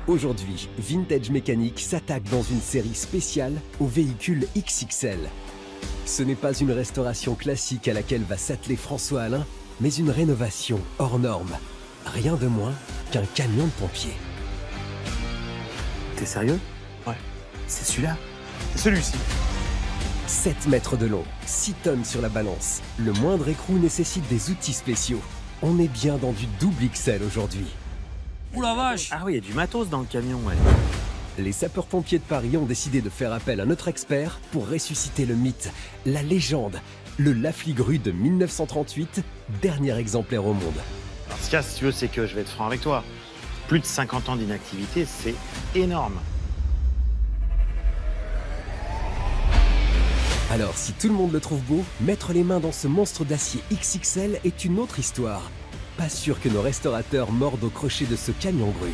Aujourd'hui, Vintage Mécanique s'attaque dans une série spéciale aux véhicules XXL. Ce n'est pas une restauration classique à laquelle va s'atteler François Alain, mais une rénovation hors norme. Rien de moins qu'un camion de pompiers. T'es sérieux? Ouais. C'est celui-là? C'est celui-ci. 7 mètres de long, 6 tonnes sur la balance. Le moindre écrou nécessite des outils spéciaux. On est bien dans du double XL aujourd'hui. Ouh la vache! Ah oui, il y a du matos dans le camion, ouais. Les sapeurs-pompiers de Paris ont décidé de faire appel à notre expert pour ressusciter le mythe, la légende, le Lafligru de 1938, dernier exemplaire au monde. Alors, ce qu'il y a, si tu veux, c'est que je vais être franc avec toi. Plus de 50 ans d'inactivité, c'est énorme. Alors, si tout le monde le trouve beau, mettre les mains dans ce monstre d'acier XXL est une autre histoire. Pas sûr que nos restaurateurs mordent au crochet de ce camion grue.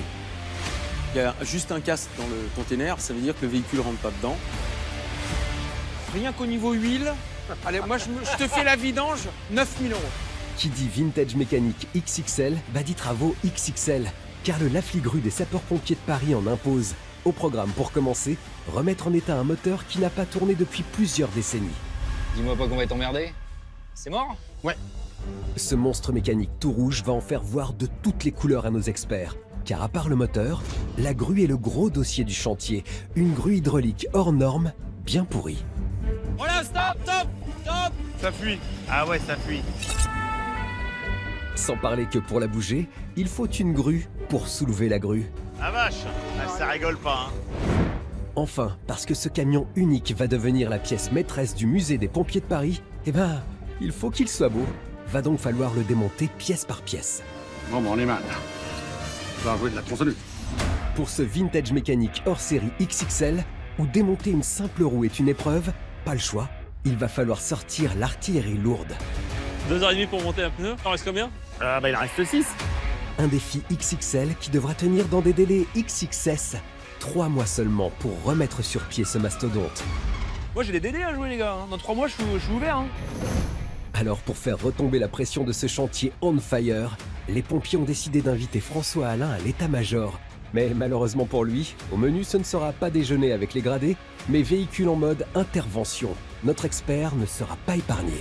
Il y a juste un casque dans le container, ça veut dire que le véhicule rentre pas dedans. Rien qu'au niveau huile, allez, moi je te fais la vidange, 9 000 €. Qui dit Vintage Mécanique XXL, bah dit travaux XXL. Car le Lafligru des sapeurs-pompiers de Paris en impose. Au programme, pour commencer, remettre en état un moteur qui n'a pas tourné depuis plusieurs décennies. Dis-moi pas qu'on va t'emmerder. C'est mort? Ouais. Ce monstre mécanique tout rouge va en faire voir de toutes les couleurs à nos experts. Car à part le moteur, la grue est le gros dossier du chantier. Une grue hydraulique hors norme, bien pourrie. Voilà, stop, stop, stop! Ça fuit. Ah ouais, ça fuit. Sans parler que pour la bouger, il faut une grue pour soulever la grue. Ah vache, ça rigole pas, hein. Enfin, parce que ce camion unique va devenir la pièce maîtresse du musée des pompiers de Paris, eh ben, il faut qu'il soit beau. Va donc falloir le démonter pièce par pièce. Bon, on est mal. On va jouer de la tronçonneuse. Pour ce Vintage Mécanique hors série XXL, où démonter une simple roue est une épreuve, pas le choix, il va falloir sortir l'artillerie lourde. 2h30 pour monter un pneu, il en reste combien? Ah bah il en reste 6. Un défi XXL qui devra tenir dans des délais XXS. 3 mois seulement pour remettre sur pied ce mastodonte. Moi j'ai des DD à jouer les gars, dans 3 mois je suis ouvert. Alors pour faire retomber la pression de ce chantier on fire, les pompiers ont décidé d'inviter François Alain à l'état-major. Mais malheureusement pour lui, au menu ce ne sera pas déjeuner avec les gradés, mais véhicule en mode intervention. Notre expert ne sera pas épargné.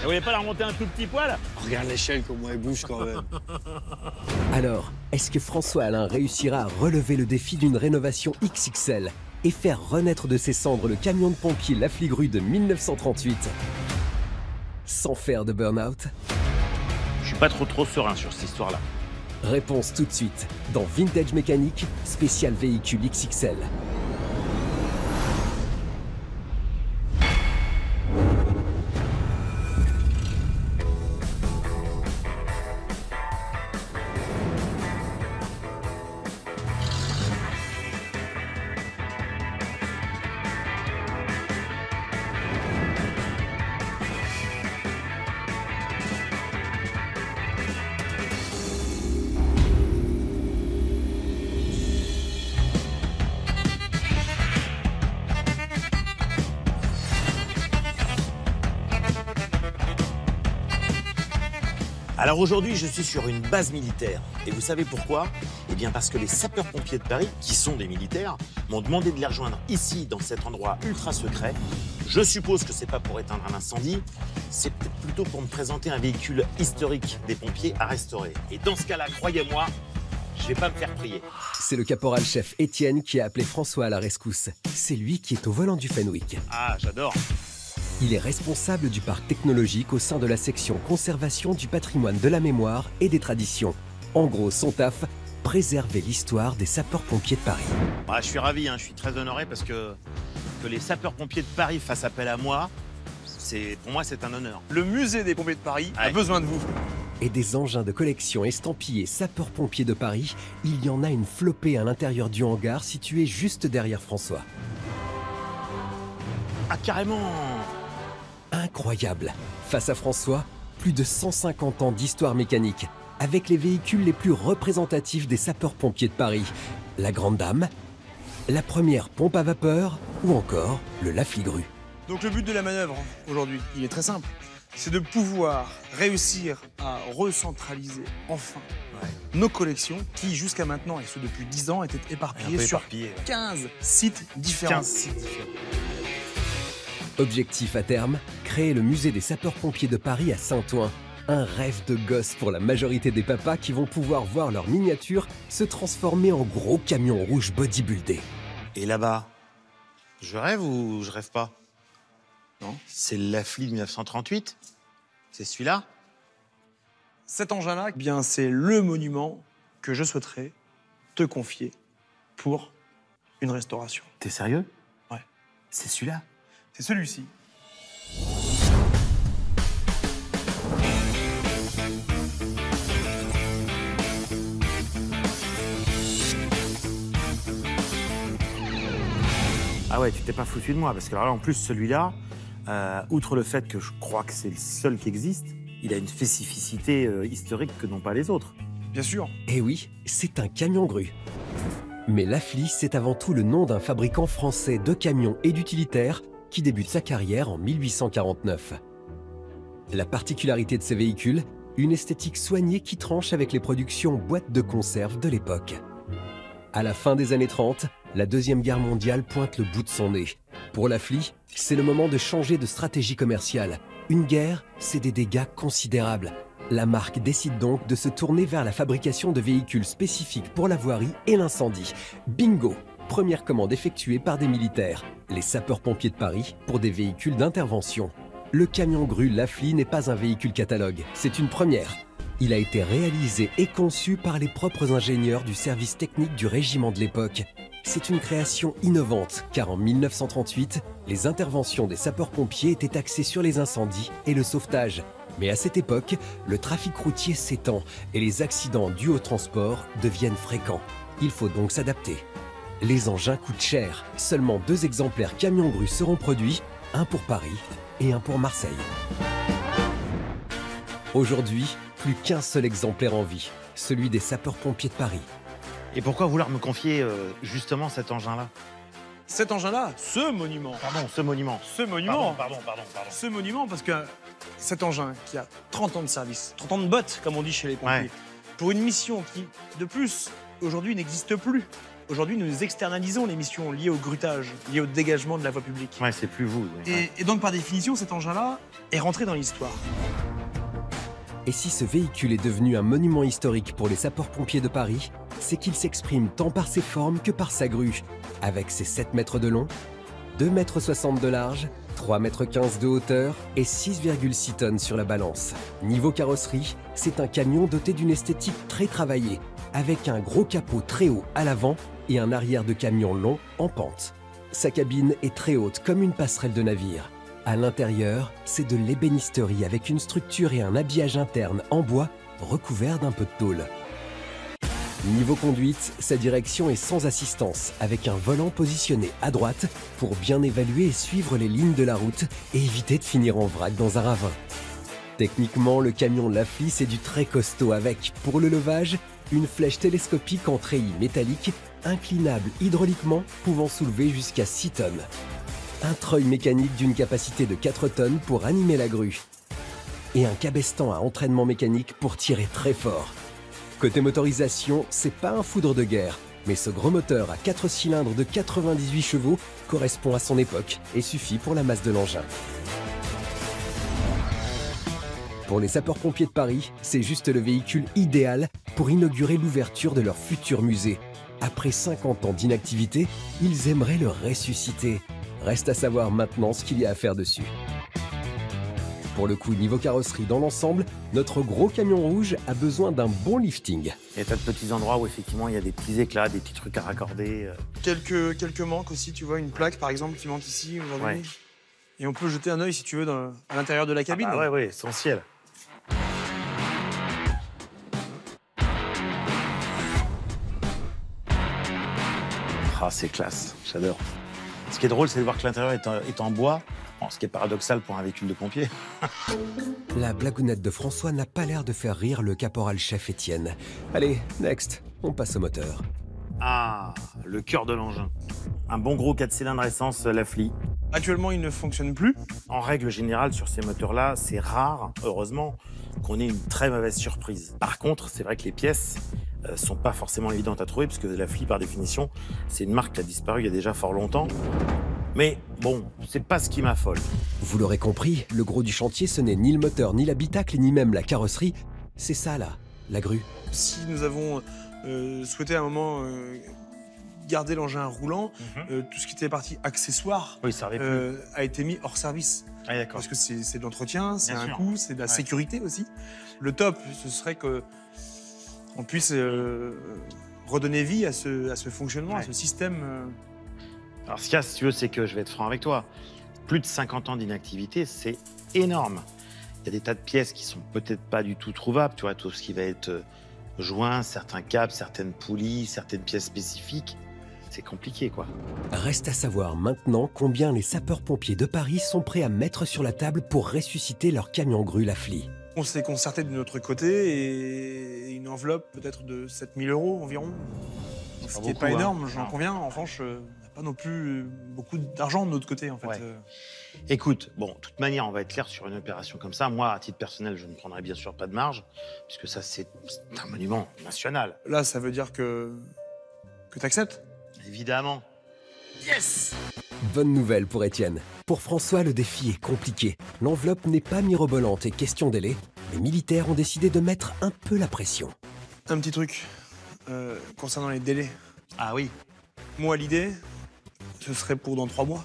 Vous voulez pas la remonter un tout petit poil? Regarde l'échelle, comment elle bouge quand même. Alors, est-ce que François Alain réussira à relever le défi d'une rénovation XXL et faire renaître de ses cendres le camion de pompier Lafligru de 1938 sans faire de burn-out? Je suis pas trop serein sur cette histoire-là. Réponse tout de suite dans Vintage Mécanique, spécial véhicule XXL. Alors aujourd'hui, je suis sur une base militaire. Et vous savez pourquoi? Eh bien parce que les sapeurs-pompiers de Paris, qui sont des militaires, m'ont demandé de les rejoindre ici, dans cet endroit ultra secret. Je suppose que c'est pas pour éteindre un incendie, c'est peut-être plutôt pour me présenter un véhicule historique des pompiers à restaurer. Et dans ce cas-là, croyez-moi, je vais pas me faire prier. C'est le caporal-chef Étienne qui a appelé François à la rescousse. C'est lui qui est au volant du Fenwick. Ah, j'adore. Il est responsable du parc technologique au sein de la section conservation du patrimoine de la mémoire et des traditions. En gros, son taf, préserver l'histoire des sapeurs-pompiers de Paris. Ah, je suis ravi, je suis très honoré parce que les sapeurs-pompiers de Paris fassent appel à moi, pour moi c'est un honneur. Le musée des pompiers de Paris a Ouais. besoin de vous. Et des engins de collection estampillés sapeurs-pompiers de Paris, il y en a une flopée à l'intérieur du hangar situé juste derrière François. Ah carrément. Incroyable! Face à François, plus de 150 ans d'histoire mécanique, avec les véhicules les plus représentatifs des sapeurs-pompiers de Paris. La Grande Dame, la première pompe à vapeur ou encore le Lafligru. Donc le but de la manœuvre aujourd'hui, il est très simple. C'est de pouvoir réussir à recentraliser enfin nos collections qui, jusqu'à maintenant, et ce depuis 10 ans, étaient éparpillées sur 15 sites différents. 15 sites différents. Objectif à terme, créer le musée des sapeurs-pompiers de Paris à Saint-Ouen. Un rêve de gosse pour la majorité des papas qui vont pouvoir voir leur miniature se transformer en gros camions rouges bodybuildés. Et là-bas, je rêve ou je rêve pas? Non. C'est le Lafli de 1938? C'est celui-là? Cet engin-là, eh bien, c'est le monument que je souhaiterais te confier pour une restauration. T'es sérieux? Ouais. C'est celui-là? C'est celui-ci. Ah ouais, tu t'es pas foutu de moi, parce que alors là, en plus, celui-là, outre le fait que je crois que c'est le seul qui existe, il a une spécificité historique que n'ont pas les autres. Bien sûr. Eh oui, c'est un camion grue. Mais Lafli, c'est avant tout le nom d'un fabricant français de camions et d'utilitaires qui débute sa carrière en 1849. La particularité de ces véhicules, une esthétique soignée qui tranche avec les productions boîtes de conserve de l'époque. À la fin des années 30, la Deuxième Guerre mondiale pointe le bout de son nez. Pour Lafli, c'est le moment de changer de stratégie commerciale. Une guerre, c'est des dégâts considérables. La marque décide donc de se tourner vers la fabrication de véhicules spécifiques pour la voirie et l'incendie. Bingo! Première commande effectuée par des militaires, les sapeurs-pompiers de Paris, pour des véhicules d'intervention. Le camion grue Lafli n'est pas un véhicule catalogue, c'est une première. Il a été réalisé et conçu par les propres ingénieurs du service technique du régiment de l'époque. C'est une création innovante, car en 1938, les interventions des sapeurs-pompiers étaient axées sur les incendies et le sauvetage. Mais à cette époque, le trafic routier s'étend et les accidents dus au transport deviennent fréquents. Il faut donc s'adapter. Les engins coûtent cher. Seulement 2 exemplaires camions grues seront produits, un pour Paris et un pour Marseille. Aujourd'hui, plus qu'un seul exemplaire en vie, celui des sapeurs-pompiers de Paris. Et pourquoi vouloir me confier justement cet engin-là? Cet engin-là, ce monument. Pardon, ce monument. Ce monument. Pardon. Ce monument, parce que cet engin qui a 30 ans de service, 30 ans de botte, comme on dit chez les pompiers, Ouais. pour une mission qui, de plus, aujourd'hui n'existe plus. Aujourd'hui, nous externalisons les missions liées au grutage, liées au dégagement de la voie publique. Ouais, c'est plus vous. Oui. Et donc, par définition, cet engin-là est rentré dans l'histoire. Et si ce véhicule est devenu un monument historique pour les sapeurs-pompiers de Paris, c'est qu'il s'exprime tant par ses formes que par sa grue, avec ses 7 mètres de long, 2,60 m de large, 3,15 m de hauteur et 6,6 tonnes sur la balance. Niveau carrosserie, c'est un camion doté d'une esthétique très travaillée, avec un gros capot très haut à l'avant et un arrière de camion long en pente. Sa cabine est très haute comme une passerelle de navire. À l'intérieur, c'est de l'ébénisterie avec une structure et un habillage interne en bois recouvert d'un peu de tôle. Niveau conduite, sa direction est sans assistance, avec un volant positionné à droite pour bien évaluer et suivre les lignes de la route et éviter de finir en vrac dans un ravin. Techniquement, le camion Lafli, c'est du très costaud avec, pour le levage, une flèche télescopique en treillis métallique, inclinable hydrauliquement, pouvant soulever jusqu'à 6 tonnes. Un treuil mécanique d'une capacité de 4 tonnes pour animer la grue. Et un cabestan à entraînement mécanique pour tirer très fort. Côté motorisation, c'est pas un foudre de guerre, mais ce gros moteur à 4 cylindres de 98 chevaux correspond à son époque et suffit pour la masse de l'engin. Pour les sapeurs-pompiers de Paris, c'est juste le véhicule idéal pour inaugurer l'ouverture de leur futur musée. Après 50 ans d'inactivité, ils aimeraient le ressusciter. Reste à savoir maintenant ce qu'il y a à faire dessus. Pour le coup, niveau carrosserie dans l'ensemble, notre gros camion rouge a besoin d'un bon lifting. Il y a tas de petits endroits où effectivement il y a des petits éclats, des petits trucs à raccorder. Quelques manques aussi, tu vois, une plaque par exemple qui manque ici aujourd'hui. Ouais. Et on peut jeter un œil si tu veux à l'intérieur de la cabine. Ah bah ouais, essentiel. Ah, c'est classe, j'adore. Ce qui est drôle, c'est de voir que l'intérieur est en bois, bon, ce qui est paradoxal pour un véhicule de pompier. La blagounette de François n'a pas l'air de faire rire le caporal-chef Étienne. Allez, next, on passe au moteur. Ah, le cœur de l'engin. Un bon gros 4 cylindres essence Lafli. Actuellement, il ne fonctionne plus. En règle générale, sur ces moteurs-là, c'est rare, heureusement, qu'on ait une très mauvaise surprise. Par contre, c'est vrai que les pièces sont pas forcément évidentes à trouver, parce que la Flea, par définition, c'est une marque qui a disparu il y a déjà fort longtemps. Mais bon, c'est pas ce qui m'affole. Vous l'aurez compris, le gros du chantier, ce n'est ni le moteur, ni l'habitacle, ni même la carrosserie. C'est ça, là, la grue. Si nous avons souhaité à un moment garder l'engin roulant, tout ce qui était partie accessoire Oui, ça arrive plus. a été mis hors service. Ah, d'accord. Parce que c'est de l'entretien, c'est Bien un sûr. coût, c'est de la sécurité aussi. Le top, ce serait que on puisse redonner vie à ce fonctionnement, à ce système. Alors, ce qu'il y a, si tu veux, c'est que je vais être franc avec toi. Plus de 50 ans d'inactivité, c'est énorme. Il y a des tas de pièces qui sont peut-être pas du tout trouvables, tu vois, tout ce qui va être joint, certains câbles, certaines poulies, certaines pièces spécifiques. C'est compliqué, quoi. Reste à savoir maintenant combien les sapeurs-pompiers de Paris sont prêts à mettre sur la table pour ressusciter leur camion grue, la Flea. On s'est concerté de notre côté et une enveloppe peut-être de 7 000 € environ. Ce qui n'est pas énorme, j'en conviens. En revanche, on n'a pas non plus beaucoup d'argent de notre côté, en fait. Ouais. Écoute, bon, de toute manière, on va être clair sur une opération comme ça. Moi, à titre personnel, je ne prendrai bien sûr pas de marge, puisque ça, c'est un monument national. Là, ça veut dire que tu acceptes. Évidemment. Yes! Bonne nouvelle pour Étienne. Pour François, le défi est compliqué. L'enveloppe n'est pas mirobolante et question délai. Les militaires ont décidé de mettre un peu la pression. Un petit truc concernant les délais. Ah oui. Moi, l'idée, ce serait pour dans 3 mois.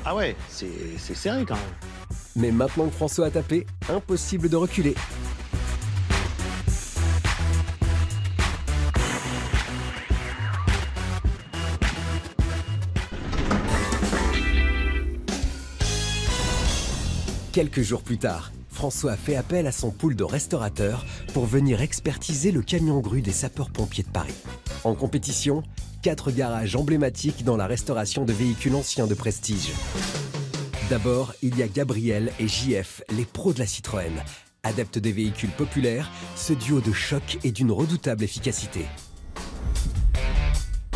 Ah ouais, c'est serré quand même. Mais maintenant que François a tapé, impossible de reculer. Quelques jours plus tard, François a fait appel à son pool de restaurateurs pour venir expertiser le camion grue des sapeurs-pompiers de Paris. En compétition, 4 garages emblématiques dans la restauration de véhicules anciens de prestige. D'abord, il y a Gabriel et JF, les pros de la Citroën. Adeptes des véhicules populaires, ce duo de choc est d'une redoutable efficacité.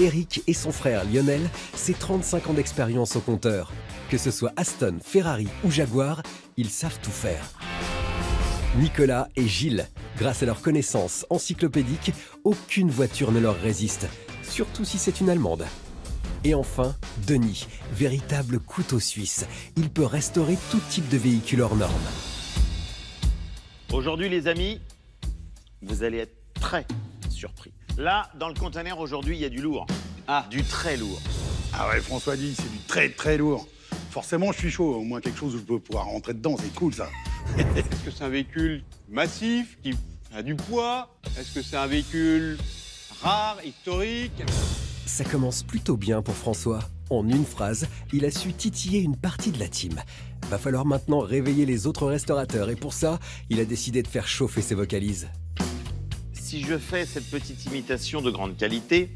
Eric et son frère Lionel, c'est 35 ans d'expérience au compteur. Que ce soit Aston, Ferrari ou Jaguar, ils savent tout faire. Nicolas et Gilles, grâce à leurs connaissances encyclopédiques, aucune voiture ne leur résiste, surtout si c'est une allemande. Et enfin, Denis, véritable couteau suisse. Il peut restaurer tout type de véhicule hors norme. Aujourd'hui, les amis, vous allez être très surpris. Là, dans le conteneur, aujourd'hui, il y a du lourd. Ah, du très lourd. Ah ouais, François dit, c'est du très très lourd. Forcément, je suis chaud. Au moins quelque chose où je peux pouvoir rentrer dedans, c'est cool ça. Est-ce que c'est un véhicule massif qui a du poids? Est-ce que c'est un véhicule rare, historique? Ça commence plutôt bien pour François. En une phrase, il a su titiller une partie de la team. Va falloir maintenant réveiller les autres restaurateurs et pour ça, il a décidé de faire chauffer ses vocalises. Si je fais cette petite imitation de grande qualité,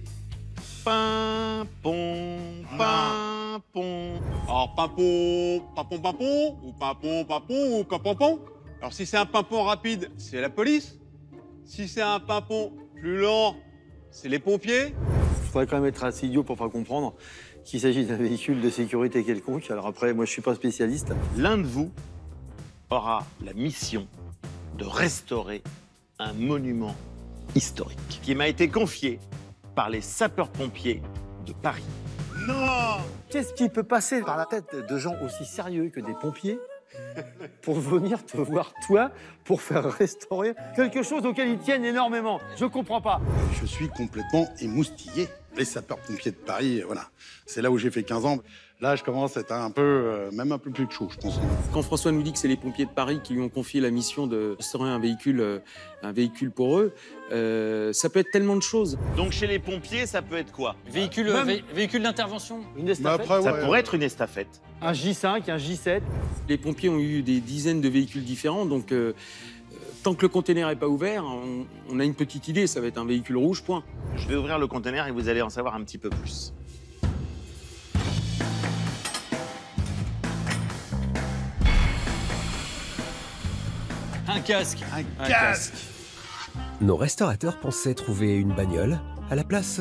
pimpon, pimpon. Alors, pimpon, pimpon, pimpon, ou pimpon, pimpon, ou pimpon. Alors, si c'est un pimpon rapide, c'est la police. Si c'est un pimpon plus lent, c'est les pompiers. Il faudrait quand même être assez idiot pour pas comprendre qu'il s'agit d'un véhicule de sécurité quelconque. Alors après, moi, je suis pas spécialiste. L'un de vous aura la mission de restaurer un monument historique qui m'a été confié par les sapeurs-pompiers de Paris. Non! Qu'est-ce qui peut passer par la tête de gens aussi sérieux que des pompiers pour venir te voir, toi, pour faire restaurer quelque chose auquel ils tiennent énormément? Je comprends pas. Je suis complètement émoustillé. Les sapeurs-pompiers de Paris, voilà. C'est là où j'ai fait 15 ans. Là, je commence à être un peu, même un peu plus chaud, je pense. Quand François nous dit que c'est les pompiers de Paris qui lui ont confié la mission de restaurer un véhicule pour eux, ça peut être tellement de choses. Donc chez les pompiers, ça peut être quoi? Véhicule d'intervention. Une Mais estafette, après, Ça ouais, pourrait être une estafette. un J5, un J7. Les pompiers ont eu des dizaines de véhicules différents, donc tant que le container n'est pas ouvert, on a une petite idée, ça va être un véhicule rouge, point. Je vais ouvrir le conteneur et vous allez en savoir un petit peu plus. Un casque. un casque. Nos restaurateurs pensaient trouver une bagnole. À la place,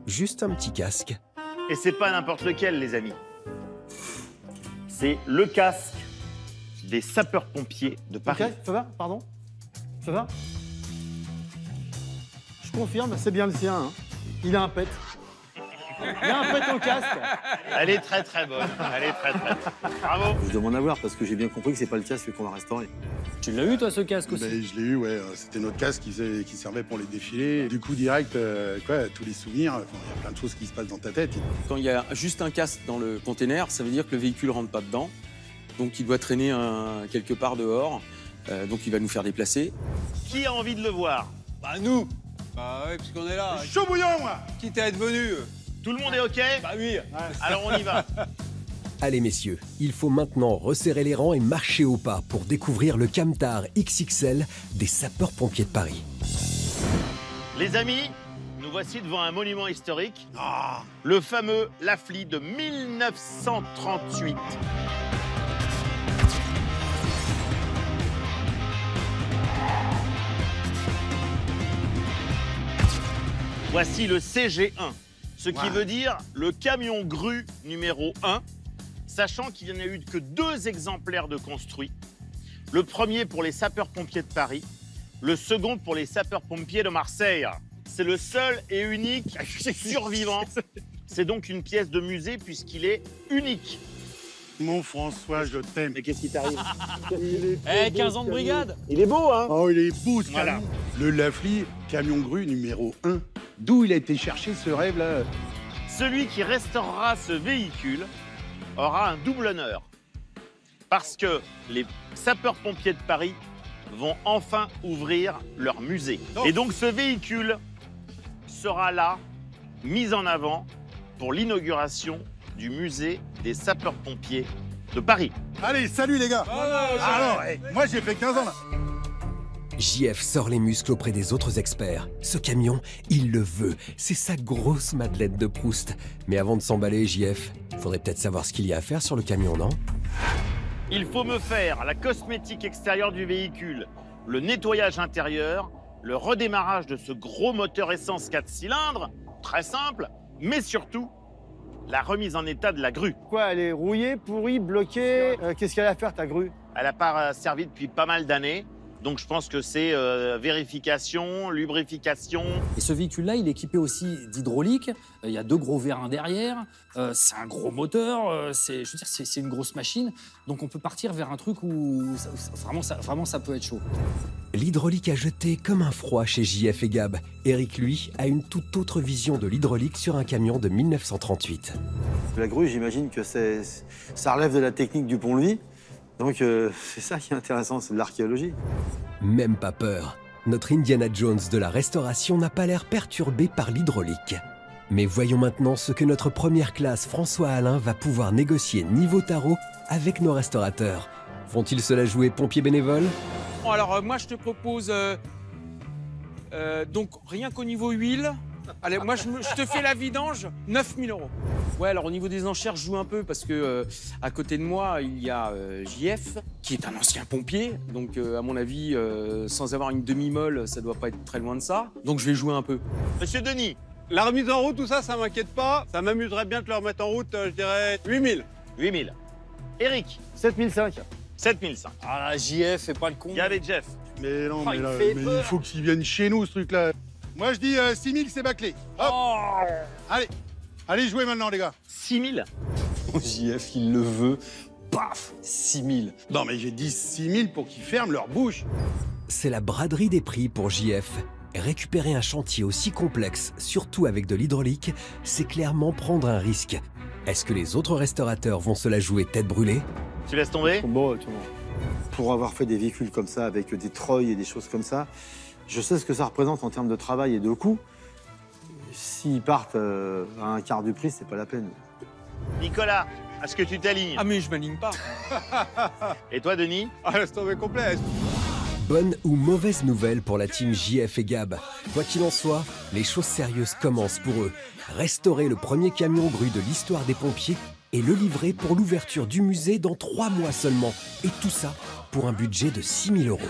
juste un petit casque. Et c'est pas n'importe lequel, les amis. C'est le casque des sapeurs-pompiers de Paris. Ok, ça va? Pardon? Ça va? confirme, c'est bien le sien. Hein. Il a un pet. Il a un pet au casque. Elle est très très bonne. Elle est très très bonne. Bravo. Je dois m'en avoir parce que j'ai bien compris que c'est pas le casque qu'on va restaurer. Tu l'as eu toi ce casque aussi? Ben, je l'ai eu, ouais. C'était notre casque qui servait pour les défilés. Du coup, direct, quoi, tous les souvenirs, il y a plein de choses qui se passent dans ta tête. Quand il y a juste un casque dans le container, ça veut dire que le véhicule rentre pas dedans. Donc il doit traîner quelque part dehors. Donc il va nous faire déplacer. Qui a envie de le voir? Bah nous. Bah ouais, puisqu'on est là. Chaud bouillant, moi. Quitte à être venu. Tout le monde est OK? Bah oui. Alors on y va. Allez messieurs, il faut maintenant resserrer les rangs et marcher au pas pour découvrir le Camtar XXL des sapeurs-pompiers de Paris. Les amis, nous voici devant un monument historique. Le fameux Lafly de 1938. Voici le CG1, ce qui veut dire le camion grue numéro 1, sachant qu'il n'y en a eu que 2 exemplaires de construits. Le premier pour les sapeurs-pompiers de Paris, le second pour les sapeurs-pompiers de Marseille. C'est le seul et unique survivant. C'est donc une pièce de musée puisqu'il est unique. Mon François, je t'aime. Mais qu'est-ce qui t'arrive? Eh, 15 ans de brigade. Il est beau, hein? Oh, il est beau, ce Voilà. camion. Le Lafly, camion grue numéro 1. D'où il a été cherché ce rêve-là? Celui qui restaurera ce véhicule aura un double honneur. Parce que les sapeurs-pompiers de Paris vont enfin ouvrir leur musée. Et donc ce véhicule sera là, mis en avant pour l'inauguration du musée des sapeurs-pompiers de Paris. Allez, salut les gars. Alors, moi j'ai fait 15 ans là. JF sort les muscles auprès des autres experts. Ce camion, il le veut. C'est sa grosse Madeleine de Proust. Mais avant de s'emballer, JF, faudrait peut-être savoir ce qu'il y a à faire sur le camion, non? Il faut me faire la cosmétique extérieure du véhicule, le nettoyage intérieur, le redémarrage de ce gros moteur essence 4 cylindres, très simple, mais surtout, la remise en état de la grue. Quoi, elle est rouillée, pourrie, bloquée? Qu'est-ce qu'elle a à faire ta grue? Elle n'a pas servi depuis pas mal d'années. Donc je pense que c'est vérification, lubrification. Et ce véhicule-là, il est équipé aussi d'hydraulique. Il y a 2 gros vérins derrière. C'est un gros moteur. Je veux dire, c'est une grosse machine. Donc on peut partir vers un truc où vraiment ça peut être chaud. L'hydraulique a jeté comme un froid chez JF et Gab. Eric, lui, a une toute autre vision de l'hydraulique sur un camion de 1938. La grue, j'imagine que ça relève de la technique du pont-levis. Donc c'est ça qui est intéressant, c'est de l'archéologie. Même pas peur. Notre Indiana Jones de la restauration n'a pas l'air perturbé par l'hydraulique. Mais voyons maintenant ce que notre première classe François Alain va pouvoir négocier niveau tarot avec nos restaurateurs. Vont-ils se la jouer pompiers bénévoles? Bon, alors moi je te propose donc rien qu'au niveau huile. Allez, moi je te fais la vidange, 9 000 €. Ouais, alors au niveau des enchères, je joue un peu parce que à côté de moi, il y a JF, qui est un ancien pompier. Donc à mon avis, sans avoir une demi-molle, ça doit pas être très loin de ça. Donc je vais jouer un peu. Monsieur Denis. La remise en route, tout ça, ça m'inquiète pas. Ça m'amuserait bien de le remettre en route, je dirais 8 000. 8 000. Eric. 7005. 7005. Ah là, JF, fais pas le con. Il y avait Jeff. Mais non, Oh, mais, il là, fait mais peur. il faut qu'il vienne chez nous, ce truc-là. Moi, je dis 6 000, c'est bâclé. Hop. Allez. Allez, jouez maintenant, les gars. 6 000. JF, il le veut. Paf, 6 000. Non, mais j'ai dit 6 000 pour qu'ils ferment leur bouche. C'est la braderie des prix pour JF. Récupérer un chantier aussi complexe, surtout avec de l'hydraulique, c'est clairement prendre un risque. Est-ce que les autres restaurateurs vont se la jouer tête brûlée? Tu laisses tomber? Bon, pour avoir fait des véhicules comme ça, avec des treuils et des choses comme ça, je sais ce que ça représente en termes de travail et de coût. S'ils partent à un quart du prix, c'est pas la peine. Nicolas, est-ce que tu t'alignes? Ah mais je m'aligne pas. Et toi, Denis? Ah, laisse tomber complet. Bonne ou mauvaise nouvelle pour la team JF et Gab? Quoi qu'il en soit, les choses sérieuses commencent pour eux. Restaurer le premier camion grue de l'histoire des pompiers et le livrer pour l'ouverture du musée dans 3 mois seulement. Et tout ça pour un budget de 6 000 €.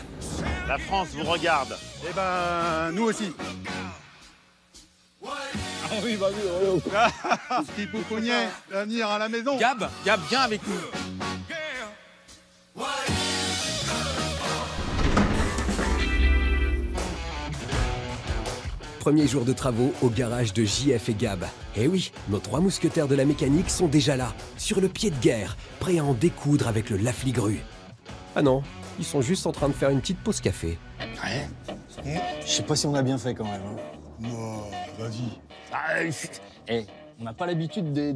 La France vous regarde. Eh ben, nous aussi. Ah oui, bah oui, Petit poupounier, à venir à la maison. Gab, viens avec nous. premier jour de travaux au garage de JF et Gab. Et oui, nos 3 mousquetaires de la mécanique sont déjà là, sur le pied de guerre, prêts à en découdre avec le Lafligru. Ah non, ils sont juste en train de faire une petite pause café. Ouais. Je sais pas si on a bien fait quand même. Hein. Vas-y. On n'a pas l'habitude des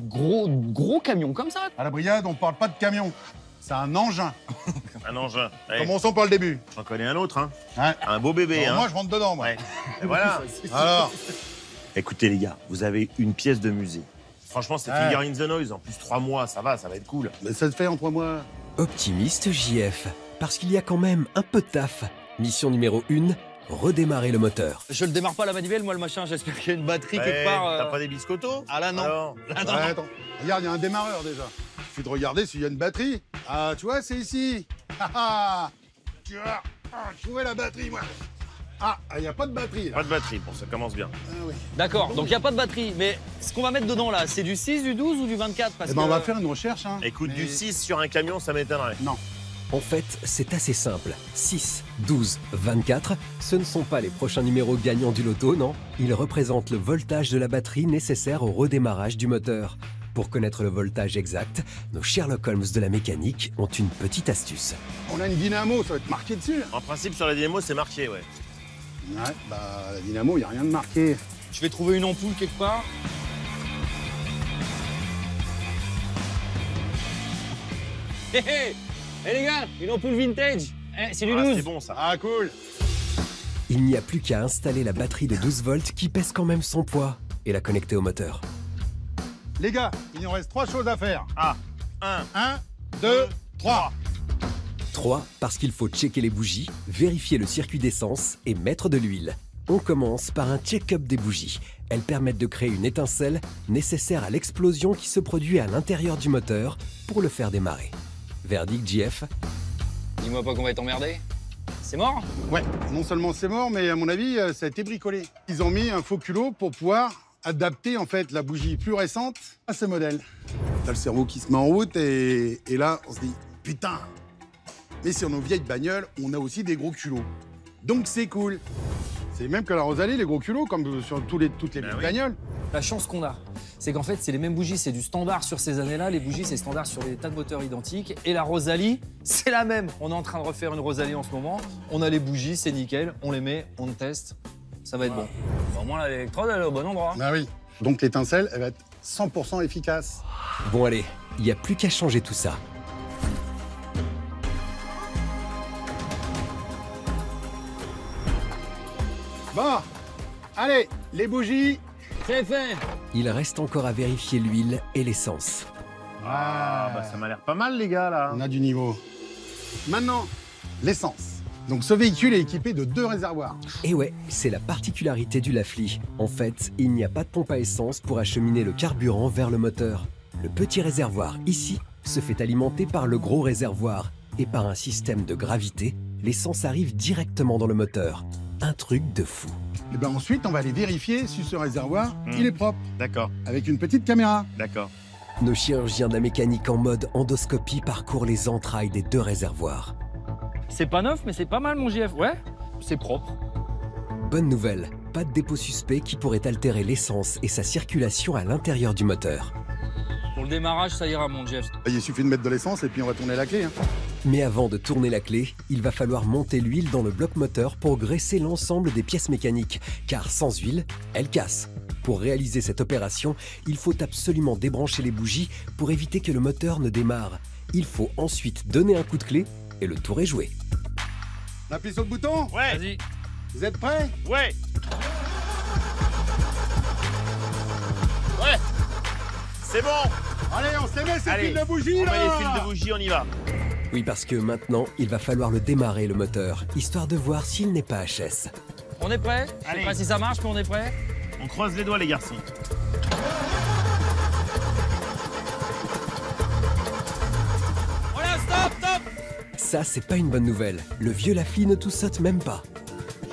gros camions comme ça. À la brigade, on parle pas de camion. C'est un engin. Un engin. Ouais. Commençons par le début. J'en connais un autre, hein. Ouais. Un beau bébé, Bon, hein. moi, je rentre dedans, moi. Ouais. Et voilà. Alors, Écoutez, les gars, vous avez une pièce de musée. Franchement, c'est Finger in the Noise. En plus, 3 mois, ça va être cool. mais ça se fait en 3 mois. Optimiste JF, parce qu'il y a quand même un peu de taf. Mission numéro 1, redémarrer le moteur. Je le démarre pas à la manivelle, moi le machin, j'espère qu'il y a une batterie quelque part. T'as pas des biscottos? Ah là non. Alors Là, non. Ouais, attends. Regarde, il y a un démarreur déjà. Il suffit de regarder s'il y a une batterie. Ah, tu vois, c'est ici. Tu vois, trouver la batterie, moi. Ah, il n'y a pas de batterie, là. Pas de batterie, bon, ça commence bien. Ah, oui. D'accord, donc il n'y a pas de batterie. Mais ce qu'on va mettre dedans là, c'est du 6, du 12 ou du 24 parce Eh ben, que... on va faire une recherche, hein. Écoute, Mais- du 6 sur un camion, ça m'étonnerait. Non. En fait, c'est assez simple. 6, 12, 24, ce ne sont pas les prochains numéros gagnants du loto, non. Ils représentent le voltage de la batterie nécessaire au redémarrage du moteur. Pour connaître le voltage exact, nos Sherlock Holmes de la mécanique ont une petite astuce. On a une dynamo, ça va être marqué dessus. En principe, sur la dynamo, c'est marqué, ouais. Ouais, bah, la dynamo, il n'y a rien de marqué. Je vais trouver une ampoule quelque part. Hé hé les gars, une ampoule vintage. C'est du 12. C'est bon, ça. Ah, cool. Il n'y a plus qu'à installer la batterie de 12 volts qui pèse quand même son poids et la connecter au moteur. Les gars, il nous reste 3 choses à faire. Ah, 1, 1, 2, 3. 3, parce qu'il faut checker les bougies, vérifier le circuit d'essence et mettre de l'huile. On commence par un check-up des bougies. Elles permettent de créer une étincelle nécessaire à l'explosion qui se produit à l'intérieur du moteur pour le faire démarrer. Verdict JF. Dis-moi pas qu'on va être emmerdé. C'est mort? Ouais, non seulement c'est mort, mais à mon avis, ça a été bricolé. Ils ont mis un faux culot pour pouvoir adapter en fait la bougie plus récente à ce modèle. T'as le cerveau qui se met en route et là, on se dit putain. Mais sur nos vieilles bagnoles, on a aussi des gros culots. Donc c'est cool. C'est même que la Rosalie, les gros culots, comme sur toutes les bagnoles. La chance qu'on a, c'est qu'en fait, c'est les mêmes bougies, c'est du standard sur ces années-là. Les bougies, c'est standard sur des tas de moteurs identiques. Et la Rosalie, c'est la même. On est en train de refaire une Rosalie en ce moment. On a les bougies, c'est nickel. On les met, on teste. Ça va être bon. Au moins, l'électrode, elle est au bon endroit. Bah oui. Donc l'étincelle, elle va être 100% efficace. Bon allez, il n'y a plus qu'à changer tout ça. Bon, allez, les bougies. C'est fait. Il reste encore à vérifier l'huile et l'essence. Ah, bah ça m'a l'air pas mal, les gars, là. On a du niveau. Maintenant, l'essence. Donc ce véhicule est équipé de 2 réservoirs. Et ouais, c'est la particularité du Lafli. En fait, il n'y a pas de pompe à essence pour acheminer le carburant vers le moteur. Le petit réservoir, ici, se fait alimenter par le gros réservoir. Et par un système de gravité, l'essence arrive directement dans le moteur. Un truc de fou. Et ben ensuite, on va aller vérifier si ce réservoir, il est propre. D'accord, Avec une petite caméra. d'accord. Nos chirurgiens de la mécanique en mode endoscopie parcourent les entrailles des 2 réservoirs. C'est pas neuf, mais c'est pas mal, mon JF. Ouais, c'est propre. Bonne nouvelle, pas de dépôt suspect qui pourrait altérer l'essence et sa circulation à l'intérieur du moteur. Pour le démarrage, ça ira, mon JF. Il suffit de mettre de l'essence et puis on va tourner la clé. Hein. Mais avant de tourner la clé, il va falloir monter l'huile dans le bloc moteur pour graisser l'ensemble des pièces mécaniques, car sans huile, elle casse. Pour réaliser cette opération, il faut absolument débrancher les bougies pour éviter que le moteur ne démarre. Il faut ensuite donner un coup de clé et le tour est joué. On appuie sur le bouton. Ouais, Vas-y. Vous êtes prêts? ouais. Ouais. C'est bon. Allez, on se les met ces Allez, fils de bougie on là. met les fils de bougie, on y va. Oui, parce que maintenant, il va falloir le démarrer le moteur, histoire de voir s'il n'est pas HS. On est prêt? Je sais Allez. pas si ça marche, mais on est prêt. On croise les doigts, les garçons. Voilà, stop, stop. Ça, c'est pas une bonne nouvelle. Le vieux Lafli ne tout saute même pas.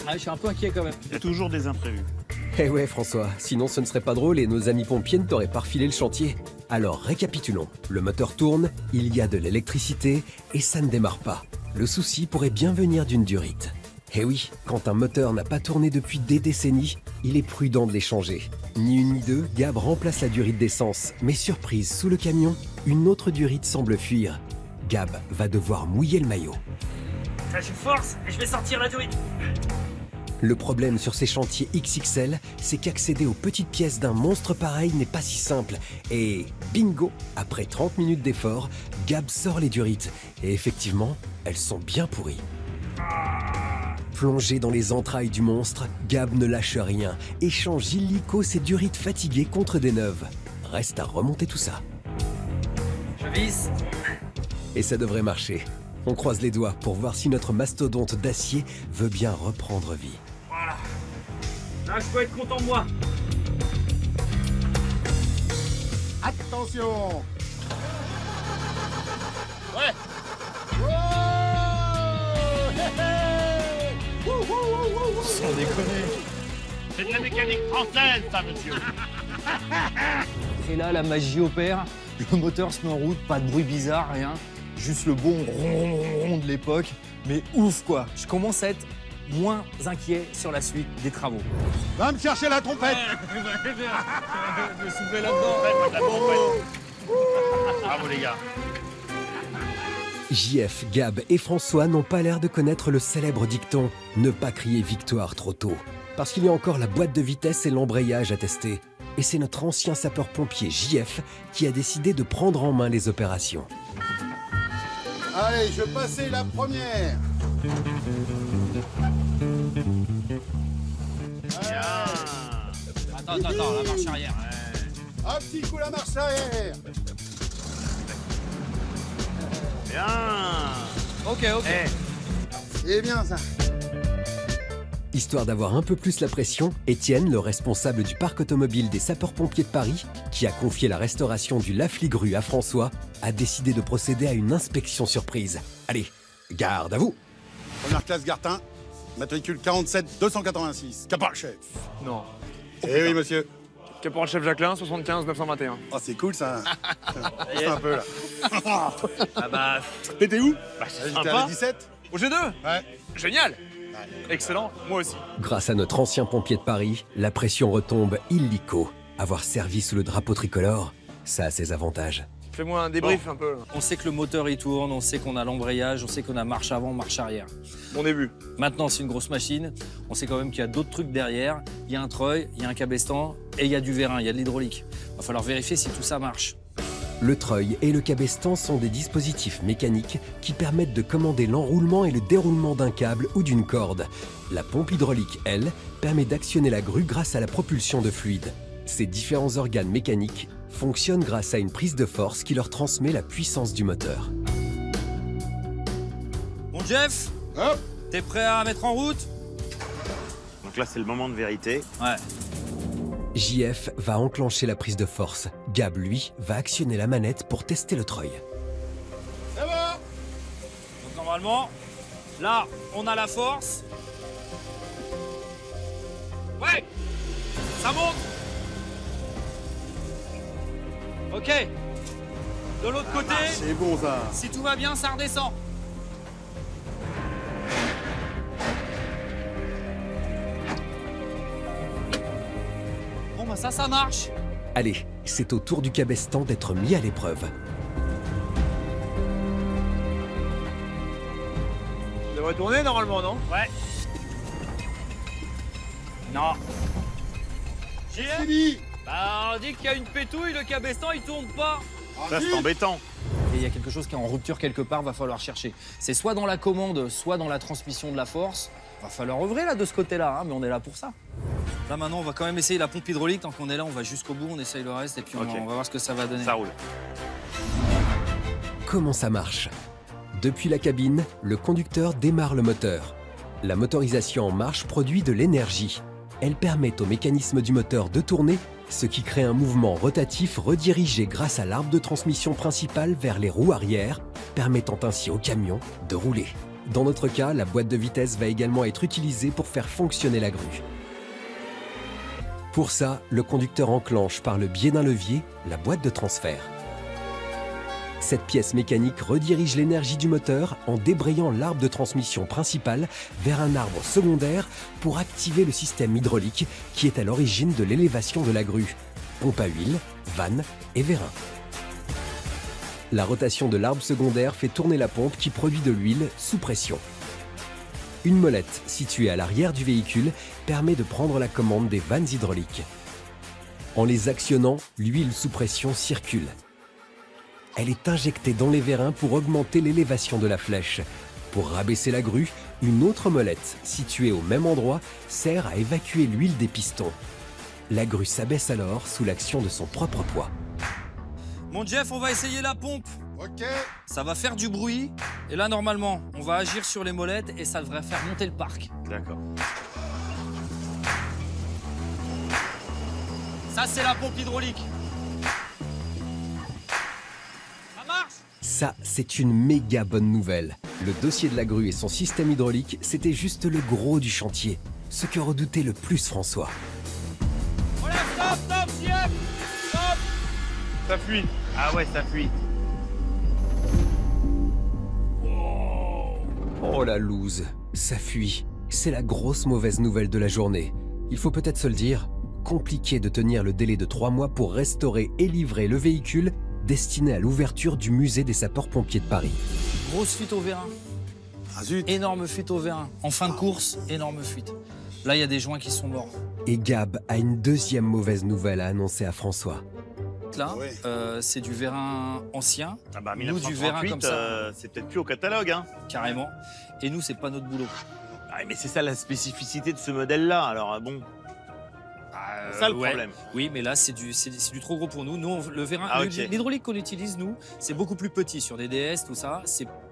Ah, je suis un peu inquiet quand même. Il y a toujours des imprévus. Eh ouais, François, sinon ce ne serait pas drôle et nos amis pompiers ne t'auraient pas refilé le chantier. Alors, récapitulons. Le moteur tourne, il y a de l'électricité et ça ne démarre pas. Le souci pourrait bien venir d'une durite. Et oui, quand un moteur n'a pas tourné depuis des décennies, il est prudent de les changer. Ni une ni deux, Gab remplace la durite d'essence. Mais surprise, sous le camion, une autre durite semble fuir. Gab va devoir mouiller le maillot. Ça, je force et je vais sortir la durite. Le problème sur ces chantiers XXL, c'est qu'accéder aux petites pièces d'un monstre pareil n'est pas si simple. Et bingo, après 30 minutes d'effort, Gab sort les durites. Et effectivement, elles sont bien pourries. Plongé dans les entrailles du monstre, Gab ne lâche rien et change illico ses durites fatiguées contre des neuves. Reste à remonter tout ça. Je visse. Et ça devrait marcher. On croise les doigts pour voir si notre mastodonte d'acier veut bien reprendre vie. Voilà. Là, je peux être content de moi. Attention. Ouais. Sans déconner. C'est de la mécanique française, ça, monsieur. Et là, la magie opère. Le moteur se met en route, pas de bruit bizarre, rien. Juste le bon ron de l'époque. Mais ouf, quoi. Je commence à être moins inquiet sur la suite des travaux. Va me chercher la trompette. Je me souffler là-dedans. Bravo, les gars. JF, Gab et François n'ont pas l'air de connaître le célèbre dicton « Ne pas crier victoire trop tôt ». Parce qu'il y a encore la boîte de vitesse et l'embrayage à tester. Et c'est notre ancien sapeur-pompier JF qui a décidé de prendre en main les opérations. Allez, je passais la première. Attends, la marche arrière. Un petit coup la marche arrière. Bien. Ok. C'est bien ça. Histoire d'avoir un peu plus la pression, Étienne, le responsable du parc automobile des sapeurs-pompiers de Paris, qui a confié la restauration du Lafligue-Rue à François, a décidé de procéder à une inspection surprise. Allez, garde à vous. Première classe Gartin, matricule 47 286, caporal chef. Non. Eh oui, monsieur. Caporal chef Jacquelin, 75 921. Oh, c'est cool ça. C'est un peu là. Ah bah, T'étais où? J'étais à la 17. Au G2? Ouais. Génial. Excellent, moi aussi. Grâce à notre ancien pompier de Paris, la pression retombe illico. Avoir servi sous le drapeau tricolore, ça a ses avantages. Fais-moi un débrief un peu. Là. On sait que le moteur il tourne, on sait qu'on a l'embrayage, on sait qu'on a marche avant, marche arrière. Mon début. Maintenant, c'est une grosse machine. On sait quand même qu'il y a d'autres trucs derrière. Il y a un treuil, il y a un cabestan et il y a du vérin, il y a de l'hydraulique. Il va falloir vérifier si tout ça marche. Le treuil et le cabestan sont des dispositifs mécaniques qui permettent de commander l'enroulement et le déroulement d'un câble ou d'une corde. La pompe hydraulique, elle, permet d'actionner la grue grâce à la propulsion de fluide. Ces différents organes mécaniques fonctionnent grâce à une prise de force qui leur transmet la puissance du moteur. Bon Jeff, Hop. t'es prêt à mettre en route? Donc là, c'est le moment de vérité. Ouais. JF va enclencher la prise de force. Gab, lui, va actionner la manette pour tester le treuil. C'est bon. Donc normalement, là, on a la force. Ouais, ça monte. Ok. De l'autre côté, C'est bon ça. si tout va bien, ça redescend. Bon bah ça marche. Allez, c'est au tour du cabestan d'être mis à l'épreuve. Ça devrait tourner normalement, non? ouais. Non. C'est dit. Bah, on dit qu'il y a une pétouille, le cabestan, il tourne pas. Ça, c'est embêtant. Et il y a quelque chose qui est en rupture quelque part, va falloir chercher. C'est soit dans la commande, soit dans la transmission de la force. Va falloir œuvrer là de ce côté-là, hein, mais on est là pour ça. Là maintenant, on va quand même essayer la pompe hydraulique. Tant qu'on est là, on va jusqu'au bout, on essaye le reste et puis Ok. on va voir ce que ça va donner. Ça roule. Comment ça marche? Depuis la cabine, le conducteur démarre le moteur. La motorisation en marche produit de l'énergie. Elle permet au mécanisme du moteur de tourner, ce qui crée un mouvement rotatif redirigé grâce à l'arbre de transmission principale vers les roues arrière, permettant ainsi au camion de rouler. Dans notre cas, la boîte de vitesse va également être utilisée pour faire fonctionner la grue. Pour ça, le conducteur enclenche par le biais d'un levier la boîte de transfert. Cette pièce mécanique redirige l'énergie du moteur en débrayant l'arbre de transmission principal vers un arbre secondaire pour activer le système hydraulique qui est à l'origine de l'élévation de la grue. Pompe à huile, vanne et vérin. La rotation de l'arbre secondaire fait tourner la pompe qui produit de l'huile sous pression. Une molette située à l'arrière du véhicule permet de prendre la commande des vannes hydrauliques. En les actionnant, l'huile sous pression circule. Elle est injectée dans les vérins pour augmenter l'élévation de la flèche. Pour rabaisser la grue, une autre molette, située au même endroit, sert à évacuer l'huile des pistons. La grue s'abaisse alors sous l'action de son propre poids. Mon Jeff, on va essayer la pompe. Ok. Ça va faire du bruit. Et là, normalement, on va agir sur les molettes et ça devrait faire monter le parc. D'accord. Ça, c'est la pompe hydraulique. Ça marche? Ça, c'est une méga bonne nouvelle. Le dossier de la grue et son système hydraulique, c'était juste le gros du chantier. Ce que redoutait le plus François. Voilà, stop, Jeff! Stop! Ça fuit. Ah ouais, ça fuit. Oh la loose, ça fuit. C'est la grosse mauvaise nouvelle de la journée. Il faut peut-être se le dire, compliqué de tenir le délai de 3 mois pour restaurer et livrer le véhicule destiné à l'ouverture du musée des sapeurs-pompiers de Paris. Grosse fuite au vérin. Ah zut. Énorme fuite au vérin. En fin de course, énorme fuite. Là, il y a des joints qui sont morts. Et Gab a une deuxième mauvaise nouvelle à annoncer à François. Là, Ouais. c'est du vérin ancien. Ah bah Nous, du vérin 1938, comme ça. c'est peut-être plus au catalogue, hein. Carrément. Et nous, c'est pas notre boulot. Ah, mais c'est ça la spécificité de ce modèle-là. Alors bon, c'est ça le ouais. problème. Oui, mais là, c'est du trop gros pour nous. Nous, le vérin, Ah, ok. l'hydraulique qu'on utilise, nous, c'est beaucoup plus petit sur des DS, tout ça.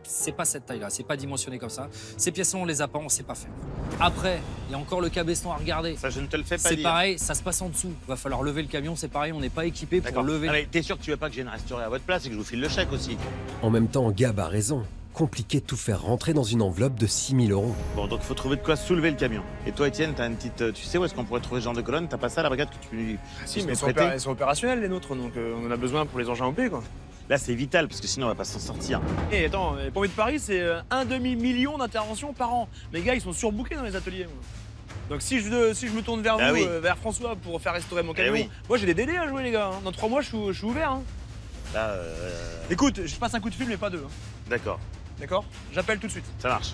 C'est pas cette taille-là, c'est pas dimensionné comme ça. Ces pièces-là, on les a pas, on sait pas faire. Après, il y a encore le cabestan à regarder. Ça, je ne te le fais pas C'est dire. pareil, ça se passe en dessous. Va falloir lever le camion, c'est pareil, on n'est pas équipé pour D'accord. lever. Ah, mais t'es sûr que tu veux pas que je vienne restaurer à votre place et que je vous file le chèque aussi? En même temps, Gab a raison. Compliqué de tout faire rentrer dans une enveloppe de 6 000 €. Bon, donc il faut trouver de quoi soulever le camion. Et toi, Étienne, t'as une petite. Tu sais où est-ce qu'on pourrait trouver ce genre de colonne? T'as pas ça à la brigade que tu. Si, puisses mais nous prêter elles sont opérationnelles les nôtres, donc on en a besoin pour les engins OP quoi. Là, c'est vital parce que sinon, on va pas s'en sortir. Et attends, les pompiers de Paris, c'est un demi-million d'interventions par an. Les gars, ils sont surbookés dans les ateliers. Moi. Donc si je me tourne vers Ah vous, oui. vers François pour faire restaurer mon camion, oui. moi j'ai des délais à jouer les gars. Hein. Dans 3 mois, je suis ouvert. Hein. Là, Écoute, je passe un coup de fil, mais pas deux. Hein. d'accord, D'accord? J'appelle tout de suite. ça marche.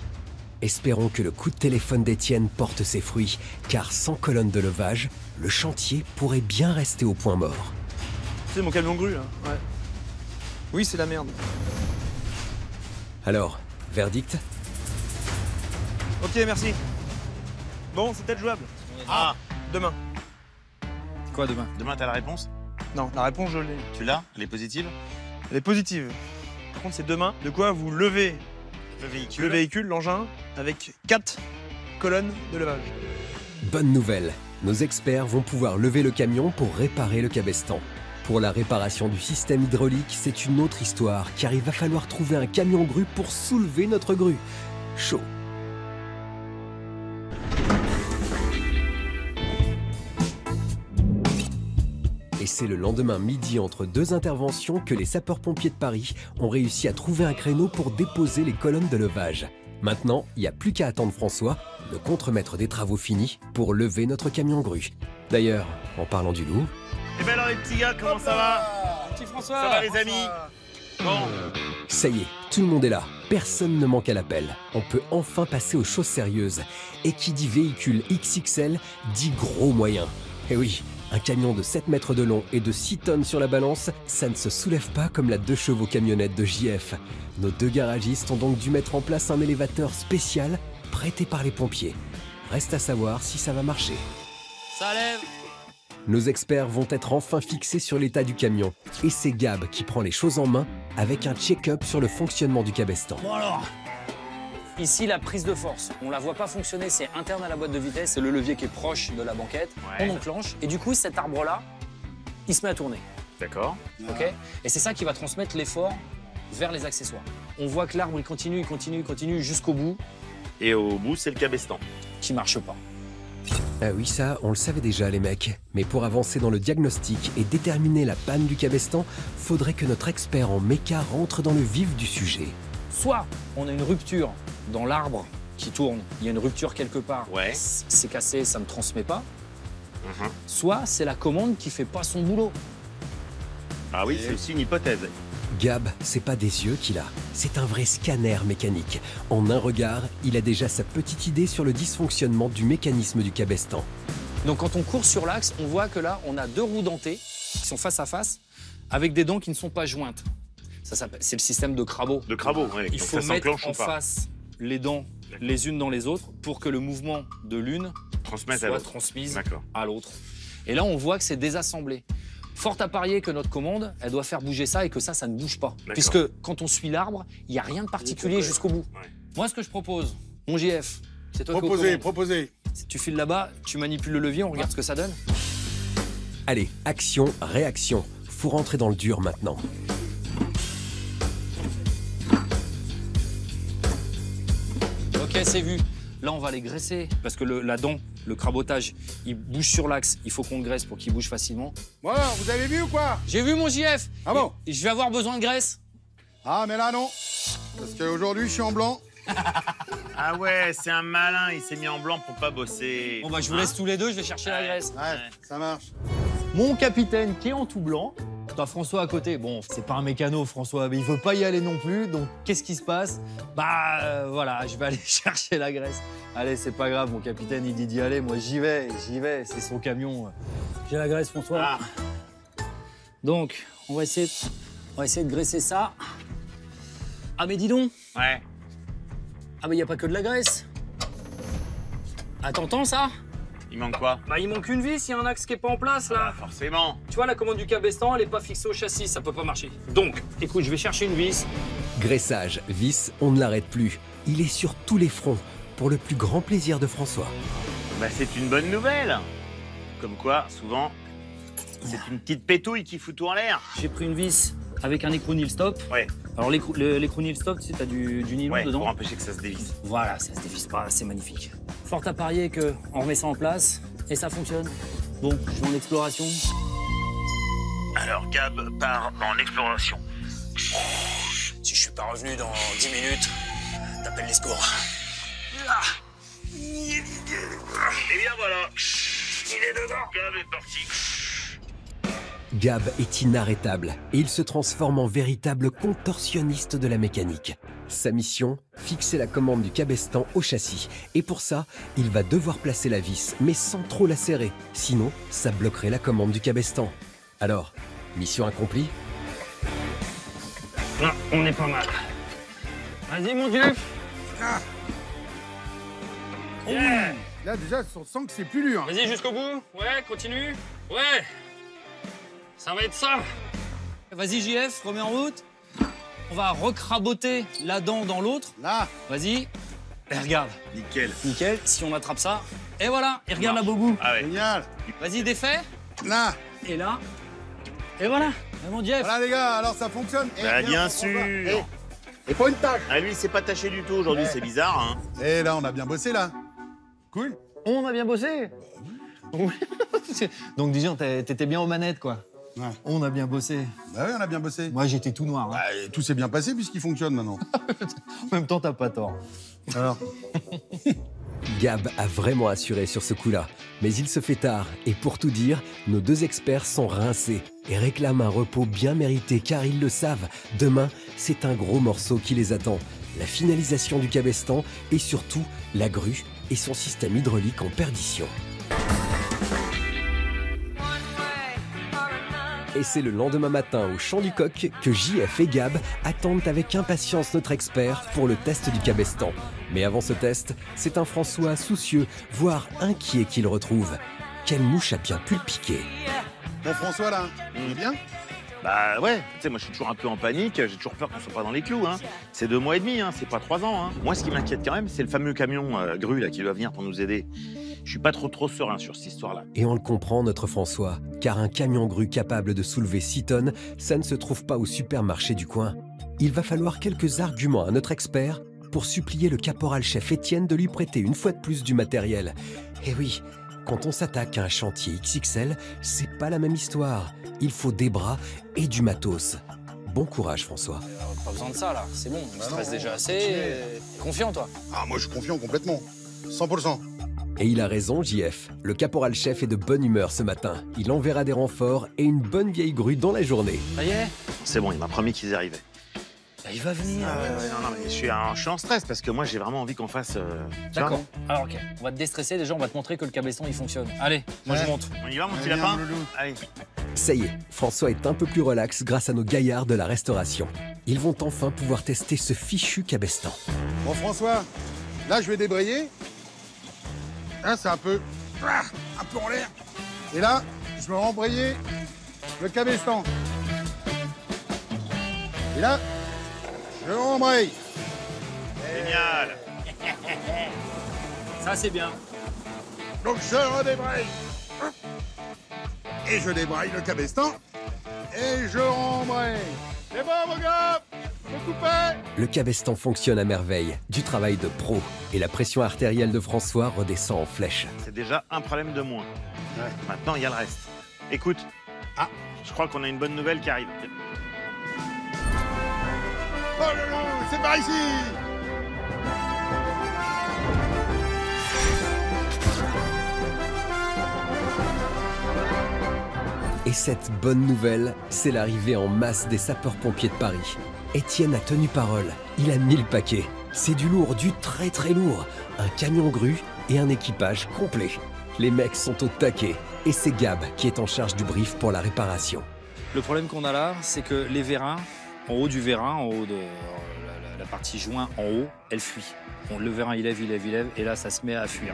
Espérons que le coup de téléphone d'Étienne porte ses fruits, car sans colonne de levage, le chantier pourrait bien rester au point mort. C'est mon camion grue, là. Ouais. Oui, c'est la merde. Alors, verdict? Ok, merci. Bon, c'est peut-être jouable. Ah, Demain. Quoi demain? demain, t'as la réponse? Non, la réponse, je l'ai. Tu l'as? Elle est positive? Elle est positive. Par contre, c'est demain. De quoi vous levez Le le véhicule, l'engin, avec 4 colonnes de levage. Bonne nouvelle, nos experts vont pouvoir lever le camion pour réparer le cabestan. Pour la réparation du système hydraulique, c'est une autre histoire, car il va falloir trouver un camion grue pour soulever notre grue. Chaud. Et c'est le lendemain midi entre 2 interventions que les sapeurs-pompiers de Paris ont réussi à trouver un créneau pour déposer les colonnes de levage. Maintenant, il n'y a plus qu'à attendre François, le contremaître des travaux finis, pour lever notre camion grue. D'ailleurs, en parlant du loup... Eh ben alors les petits gars, comment ça va? Petit François! Ça va les amis? Bon, Ça y est, tout le monde est là. Personne ne manque à l'appel. On peut enfin passer aux choses sérieuses. Et qui dit véhicule XXL, dit gros moyens. Eh oui, un camion de 7 mètres de long et de 6 tonnes sur la balance, ça ne se soulève pas comme la 2 chevaux camionnette de JF. Nos 2 garagistes ont donc dû mettre en place un élévateur spécial prêté par les pompiers. Reste à savoir si ça va marcher. Ça lève! Nos experts vont être enfin fixés sur l'état du camion. Et c'est Gab qui prend les choses en main avec un check-up sur le fonctionnement du cabestan. Bon alors, ici la prise de force, on la voit pas fonctionner, c'est interne à la boîte de vitesse, c'est le levier qui est proche de la banquette, Ouais. on enclenche et du coup cet arbre-là, il se met à tourner, d'accord. ok? Et c'est ça qui va transmettre l'effort vers les accessoires. On voit que l'arbre il continue jusqu'au bout, Et au bout, c'est le cabestan. qui marche pas. Ah oui, ça, on le savait déjà les mecs. Mais pour avancer dans le diagnostic et déterminer la panne du cabestan, faudrait que notre expert en méca rentre dans le vif du sujet. Soit on a une rupture dans l'arbre qui tourne, il y a une rupture quelque part, Ouais. c'est cassé, ça ne transmet pas. Soit c'est la commande qui fait pas son boulot. Ah oui, c'est aussi une hypothèse. Gab, c'est pas des yeux qu'il a, c'est un vrai scanner mécanique. En un regard, il a déjà sa petite idée sur le dysfonctionnement du mécanisme du cabestan. Donc quand on court sur l'axe, on voit que là, on a deux roues dentées qui sont face à face avec des dents qui ne sont pas jointes. C'est le système de Crabot. De Crabot, oui. Il faut mettre en face les dents les unes dans les autres pour que le mouvement de l'une soit transmise à l'autre. Et là, on voit que c'est désassemblé. Fort à parier que notre commande, elle doit faire bouger ça et que ça ne bouge pas. Puisque quand on suit l'arbre, il n'y a rien de particulier jusqu'au bout. Ouais. Moi, ce que je propose, mon JF, c'est toi qui es aux commandes. Proposez. Si tu files là-bas, tu manipules le levier, on regarde ce que ça donne. Allez, action, réaction. Faut rentrer dans le dur maintenant. Ok, c'est vu. Là, on va les graisser parce que la dent, le crabotage, il bouge sur l'axe. Il faut qu'on le graisse pour qu'il bouge facilement. Voilà, vous avez vu ou quoi? J'ai vu mon JF. Ah bon? Et je vais avoir besoin de graisse. Ah, mais là, non. Parce qu'aujourd'hui, je suis en blanc. Ah ouais, c'est un malin, il s'est mis en blanc pour pas bosser. Bon, bah, je vous laisse tous les deux, je vais chercher la graisse. Ouais, ça marche. Mon capitaine qui est en tout blanc. T'as François à côté. Bon, c'est pas un mécano, François, mais il veut pas y aller non plus. Donc, qu'est-ce qui se passe? Bah, voilà, je vais aller chercher la graisse. Allez, c'est pas grave, mon capitaine, il dit d'y aller. Moi, j'y vais, c'est son camion. J'ai la graisse, François. Ah. Donc, on va essayer de graisser ça. Ah, mais dis donc. Ouais. Ah, mais y a pas que de la graisse. Ah, t'entends ça? Il manque quoi? Bah, il manque une vis, il y a un axe qui est pas en place, là. Ah, forcément. Tu vois, la commande du cabestan, elle est pas fixée au châssis, ça peut pas marcher. Donc, écoute, je vais chercher une vis. Graissage, vis, on ne l'arrête plus. Il est sur tous les fronts, pour le plus grand plaisir de François. Bah, c'est une bonne nouvelle. Comme quoi, souvent, c'est une petite pétouille qui fout tout en l'air. J'ai pris une vis avec un écrou-nil stop. Ouais. Alors, l'écrou-nil stop, tu sais, t'as du nylon dedans. Pour empêcher que ça se dévisse. Voilà, ça se dévisse pas, c'est magnifique. Fort à parier qu'on remet ça en place et ça fonctionne. Bon, je vais en exploration. Alors, Gab part en exploration. Si je suis pas revenu dans 10 minutes, t'appelles les secours. Et bien voilà, il est dedans. Gab est parti. Gab est inarrêtable et il se transforme en véritable contorsionniste de la mécanique. Sa mission, fixer la commande du cabestan au châssis. Et pour ça, il va devoir placer la vis, mais sans trop la serrer. Sinon, ça bloquerait la commande du cabestan. Alors, mission accomplie? Là, on est pas mal. Vas-y, mon Dieu. Yeah. Là, déjà, on sent que c'est plus dur. Vas-y, jusqu'au bout. Ouais, continue. Ouais. Ça va être ça. Vas-y, JF, remets en route. On va recraboter la dent dans l'autre. Là. Vas-y. Et regarde. Nickel. Nickel. Si on attrape ça. Et voilà. Et regarde la boubou. Ah ouais. Génial. Vas-y, défait. Là. Et là. Et voilà. Et mon Jeff. Voilà, les gars, alors ça fonctionne. Bah, bien sûr. Et pas une tâche. Ah, lui, il s'est pas taché du tout aujourd'hui, c'est bizarre, hein. Et là, on a bien bossé, là. Cool. On a bien bossé. Oui. Donc, disons, t'étais bien aux manettes, quoi. Ouais. On a bien bossé. Bah oui, on a bien bossé. Moi, j'étais tout noir. Hein. Bah, tout s'est bien passé puisqu'il fonctionne maintenant. En même temps, t'as pas tort. Alors Gab a vraiment assuré sur ce coup-là. Mais il se fait tard et pour tout dire, nos deux experts sont rincés et réclament un repos bien mérité car ils le savent. Demain, c'est un gros morceau qui les attend. La finalisation du cabestan et surtout la grue et son système hydraulique en perdition. Et c'est le lendemain matin au Champ du Coq que JF et Gab attendent avec impatience notre expert pour le test du cabestan. Mais avant ce test, c'est un François soucieux, voire inquiet qu'il retrouve. Quelle mouche a bien pu le piquer? Bon, François, là, il est bien? Bah ouais, tu sais, moi je suis toujours un peu en panique, j'ai toujours peur qu'on soit pas dans les clous, hein. C'est 2 mois et demi, hein, c'est pas 3 ans, hein. Moi, ce qui m'inquiète quand même, c'est le fameux camion grue là qui doit venir pour nous aider. Je suis pas trop serein sur cette histoire-là. Et on le comprend, notre François, car un camion grue capable de soulever 6 tonnes, ça ne se trouve pas au supermarché du coin. Il va falloir quelques arguments à notre expert pour supplier le caporal-chef Étienne de lui prêter une fois de plus du matériel. Et oui, quand on s'attaque à un chantier XXL, c'est pas la même histoire. Il faut des bras et du matos. Bon courage, François. Pas besoin de ça, là. C'est bon, on stresse déjà assez. T'es confiant, toi? Ah, moi, je suis confiant complètement. 100%. Et il a raison, JF. Le caporal-chef est de bonne humeur ce matin. Il enverra des renforts et une bonne vieille grue dans la journée. Ça y est? C'est bon, il m'a promis qu'ils y arrivaient. Bah, il va venir. Non, mais je suis en stress parce que moi, j'ai vraiment envie qu'on fasse... D'accord. Alors, ok. On va te déstresser. Déjà, on va te montrer que le cabestan, il fonctionne. Allez, moi, je monte. On y va, mon petit lapin? Allez. Ça y est, François est un peu plus relax grâce à nos gaillards de la restauration. Ils vont enfin pouvoir tester ce fichu cabestan. Bon, François, là, je vais débrayer. Là, c'est un peu en l'air. Et là, je vais rembrayer le cabestan. Et là, je rembraye. Génial. Ça, c'est bien. Donc, je redébraye. Et je débraye le cabestan. Et je rembraye. C'est bon, mon gars? Me couper. Le cabestan fonctionne à merveille. Du travail de pro. Et la pression artérielle de François redescend en flèche. C'est déjà un problème de moins. Ouais. Maintenant, il y a le reste. Écoute, je crois qu'on a une bonne nouvelle qui arrive. Oh loulou, c'est par ici. Et cette bonne nouvelle, c'est l'arrivée en masse des sapeurs-pompiers de Paris. Étienne a tenu parole. Il a mis le paquet. C'est du lourd, du très très lourd. Un camion grue et un équipage complet. Les mecs sont au taquet. Et c'est Gab qui est en charge du brief pour la réparation. Le problème qu'on a là, c'est que les vérins, en haut du vérin, en haut de la partie joint en haut, elle fuit. Bon, le vérin, il lève, et là, ça se met à fuir.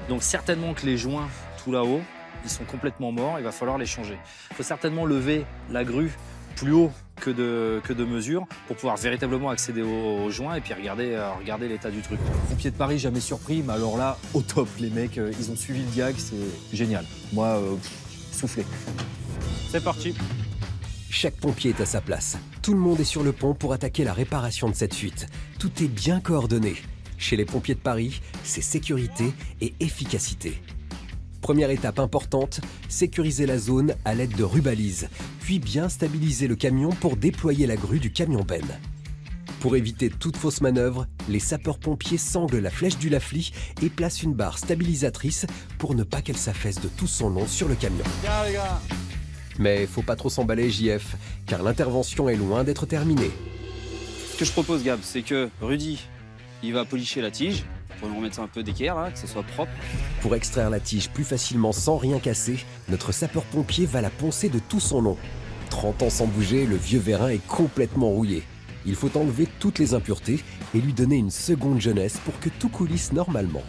Donc certainement que les joints, tout là-haut, ils sont complètement morts, il va falloir les changer. Il faut certainement lever la grue plus haut que de mesure pour pouvoir véritablement accéder aux joints et puis regarder l'état du truc. Pompiers de Paris, jamais surpris, mais alors là, au top, les mecs, ils ont suivi le diag, c'est génial. Moi, soufflé. C'est parti. Chaque pompier est à sa place. Tout le monde est sur le pont pour attaquer la réparation de cette fuite. Tout est bien coordonné. Chez les pompiers de Paris, c'est sécurité et efficacité. Première étape importante, sécuriser la zone à l'aide de rubalises, puis bien stabiliser le camion pour déployer la grue du camion Ben. Pour éviter toute fausse manœuvre, les sapeurs-pompiers sanglent la flèche du Lafli et placent une barre stabilisatrice pour ne pas qu'elle s'affaisse de tout son long sur le camion. Bien, les gars. Mais faut pas trop s'emballer, JF, car l'intervention est loin d'être terminée. Ce que je propose, Gab, c'est que Rudy, il va policher la tige pour nous remettre un peu d'équerre, là, que ce soit propre. Pour extraire la tige plus facilement sans rien casser, notre sapeur-pompier va la poncer de tout son long. 30 ans sans bouger, le vieux vérin est complètement rouillé. Il faut enlever toutes les impuretés et lui donner une seconde jeunesse pour que tout coulisse normalement.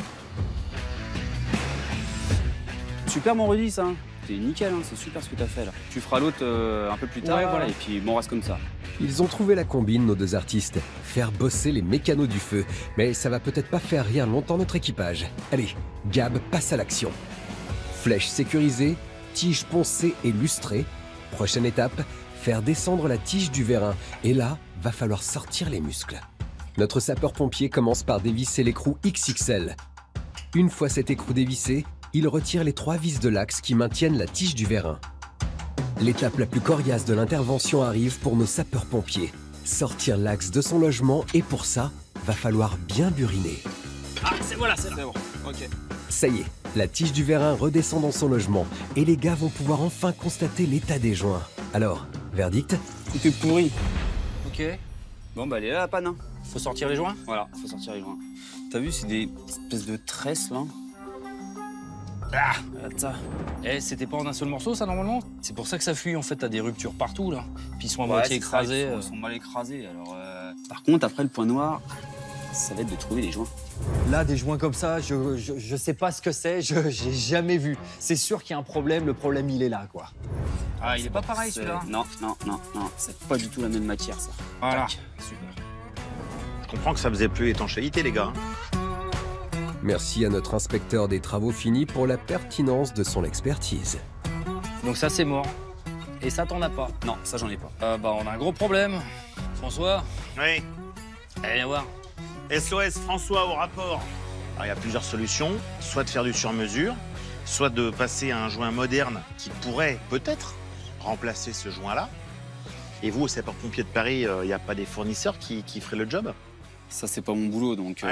Super, mon Rudy, ça. C'est nickel, hein, c'est super ce que t'as fait là. Tu feras l'autre un peu plus tard, Ouais, voilà. et puis bon, on reste comme ça. Ils ont trouvé la combine, nos deux artistes. Faire bosser les mécanos du feu. Mais ça va peut-être pas faire rire longtemps notre équipage. Allez, Gab passe à l'action. Flèche sécurisée, tige poncée et lustrée. Prochaine étape, faire descendre la tige du vérin. Et là, va falloir sortir les muscles. Notre sapeur-pompier commence par dévisser l'écrou XXL. Une fois cet écrou dévissé, il retire les 3 vis de l'axe qui maintiennent la tige du vérin. L'étape la plus coriace de l'intervention arrive pour nos sapeurs-pompiers. Sortir l'axe de son logement et pour ça, va falloir bien buriner. Ah, c'est là. C'est bon, ok. Ça y est, la tige du vérin redescend dans son logement et les gars vont pouvoir enfin constater l'état des joints. Alors, verdict? Tout est pourri. Ok. Bon, bah, elle est là, la panne. Hein. Faut sortir les joints? Voilà, faut sortir les joints. T'as vu, c'est des espèces de tresses, là. Ah, attends. Eh, c'était pas en un seul morceau, ça, normalement? C'est pour ça que ça fuit, en fait. T'as des ruptures partout, là. Puis ils sont à moitié écrasés. Ils sont mal écrasés, alors... Par contre, après, le point noir, ça va être de trouver les joints. Là, des joints comme ça, je sais pas ce que c'est, j'ai jamais vu. C'est sûr qu'il y a un problème, le problème, il est là, quoi. Ah, il est pas pareil, celui-là? Non. C'est pas du tout la même matière, ça. Voilà. Tac. Super. Je comprends que ça faisait plus étanchéité, les gars. Merci à notre inspecteur des travaux finis pour la pertinence de son expertise. Donc ça, c'est mort. Et ça, t'en as pas? Non, ça, j'en ai pas. Bah, on a un gros problème. François? Oui. Allez, viens voir. SOS François au rapport. Alors, il y a plusieurs solutions. Soit de faire du sur-mesure, soit de passer à un joint moderne qui pourrait peut-être remplacer ce joint-là. Et vous, au sapeur-pompier de Paris, il n'y a pas des fournisseurs qui feraient le job? Ça, c'est pas mon boulot, donc...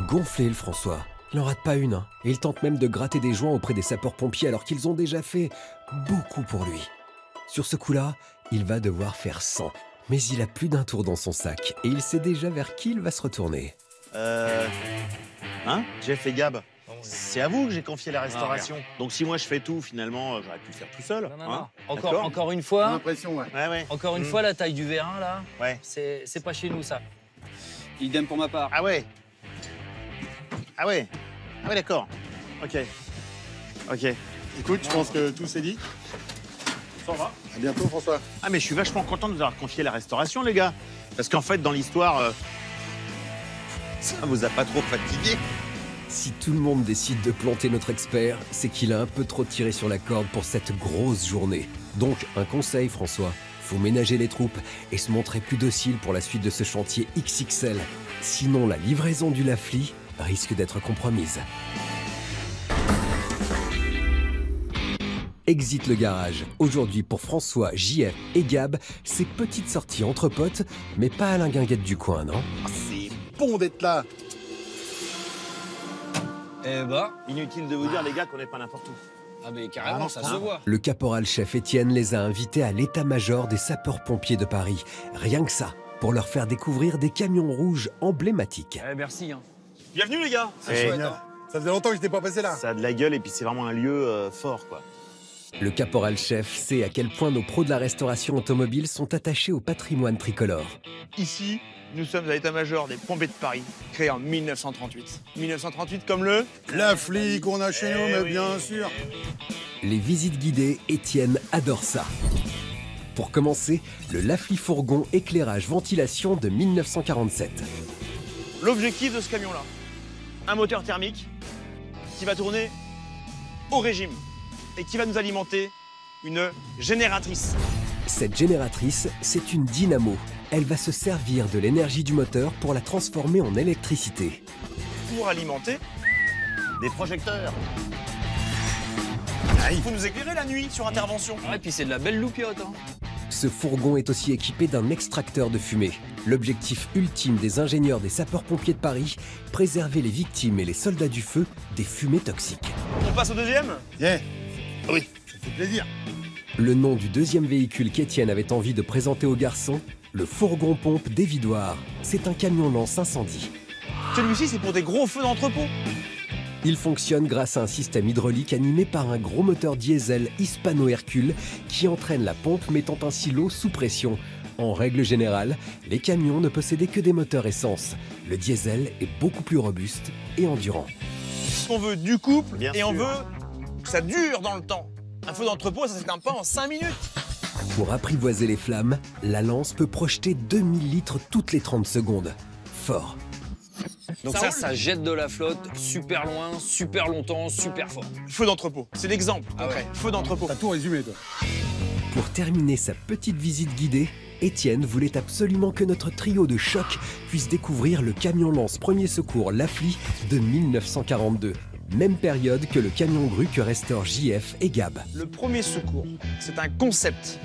Gonflé le François. Il n'en rate pas une, hein. Et il tente même de gratter des joints auprès des sapeurs-pompiers alors qu'ils ont déjà fait beaucoup pour lui. Sur ce coup-là, il va devoir faire 100. Mais il a plus d'un tour dans son sac et il sait déjà vers qui il va se retourner. Hein, Jeff et Gab, c'est à vous que j'ai confié la restauration. Donc si moi je fais tout, finalement, j'aurais pu le faire tout seul. Non. Encore une fois, l'impression, ouais. Encore une fois, la taille du vérin, là, Ouais. c'est pas chez nous, ça. Idem pour ma part. Ah ouais. Ah ouais, d'accord. Ok. Écoute, je pense que tout s'est dit. Ça va. À bientôt, François. Ah mais je suis vachement content de vous avoir confié la restauration, les gars. Parce qu'en fait, dans l'histoire, ça vous a pas trop fatigué? Si tout le monde décide de planter notre expert, c'est qu'il a un peu trop tiré sur la corde pour cette grosse journée. Donc, un conseil, François, faut ménager les troupes et se montrer plus docile pour la suite de ce chantier XXL. Sinon, la livraison du Lafli risque d'être compromise. Exit le garage. Aujourd'hui, pour François, JF et Gab, ces petites sorties entre potes, mais pas à la guinguette du coin, non? C'est bon d'être là. Eh ben... Inutile de vous dire, les gars, qu'on n'est pas n'importe où. Ah mais carrément, ça se voit. Le caporal-chef Étienne les a invités à l'état-major des sapeurs-pompiers de Paris. Rien que ça, pour leur faire découvrir des camions rouges emblématiques. Merci. Hein. Bienvenue les gars. C'est chouette, hein. Ça faisait longtemps que je n'étais pas passé là. Ça a de la gueule et puis c'est vraiment un lieu fort, quoi. Le caporal-chef sait à quel point nos pros de la restauration automobile sont attachés au patrimoine tricolore. Ici, nous sommes à l'état-major des pompiers de Paris, créé en 1938. 1938 comme le... Lafli qu'on a chez nous, mais bien sûr. Les visites guidées, Étienne adore ça. Pour commencer, le Lafli fourgon éclairage ventilation de 1947. L'objectif de ce camion-là, un moteur thermique qui va tourner au régime et qui va nous alimenter une génératrice. Cette génératrice, c'est une dynamo. Elle va se servir de l'énergie du moteur pour la transformer en électricité. Pour alimenter des projecteurs. Il faut nous éclairer la nuit sur intervention. Ouais, et puis c'est de la belle loupiote. Hein. Ce fourgon est aussi équipé d'un extracteur de fumée. L'objectif ultime des ingénieurs des sapeurs-pompiers de Paris, préserver les victimes et les soldats du feu des fumées toxiques. On passe au deuxième? Yeah. Oui. Ça fait plaisir. Le nom du deuxième véhicule qu'Étienne avait envie de présenter aux garçons, le fourgon-pompe d'Évidoire. C'est un camion lance incendie. Celui-ci, c'est pour des gros feux d'entrepôt. Il fonctionne grâce à un système hydraulique animé par un gros moteur diesel Hispano-Hercule qui entraîne la pompe, mettant ainsi l'eau sous pression. En règle générale, les camions ne possédaient que des moteurs essence. Le diesel est beaucoup plus robuste et endurant. On veut du couple Bien et sûr. on veut que ça dure dans le temps. Un feu d'entrepôt, ça s'éteint pas en 5 minutes. Pour apprivoiser les flammes, la lance peut projeter 2000 litres toutes les 30 secondes. Fort. Donc ça jette de la flotte super loin, super longtemps, super fort. Feu d'entrepôt, c'est l'exemple concret. Feu d'entrepôt. T'as tout résumé, toi. Pour terminer sa petite visite guidée, Étienne voulait absolument que notre trio de choc puisse découvrir le camion lance premier secours Lafli de 1942. Même période que le camion grue que restaurent JF et Gab. Le premier secours, c'est un concept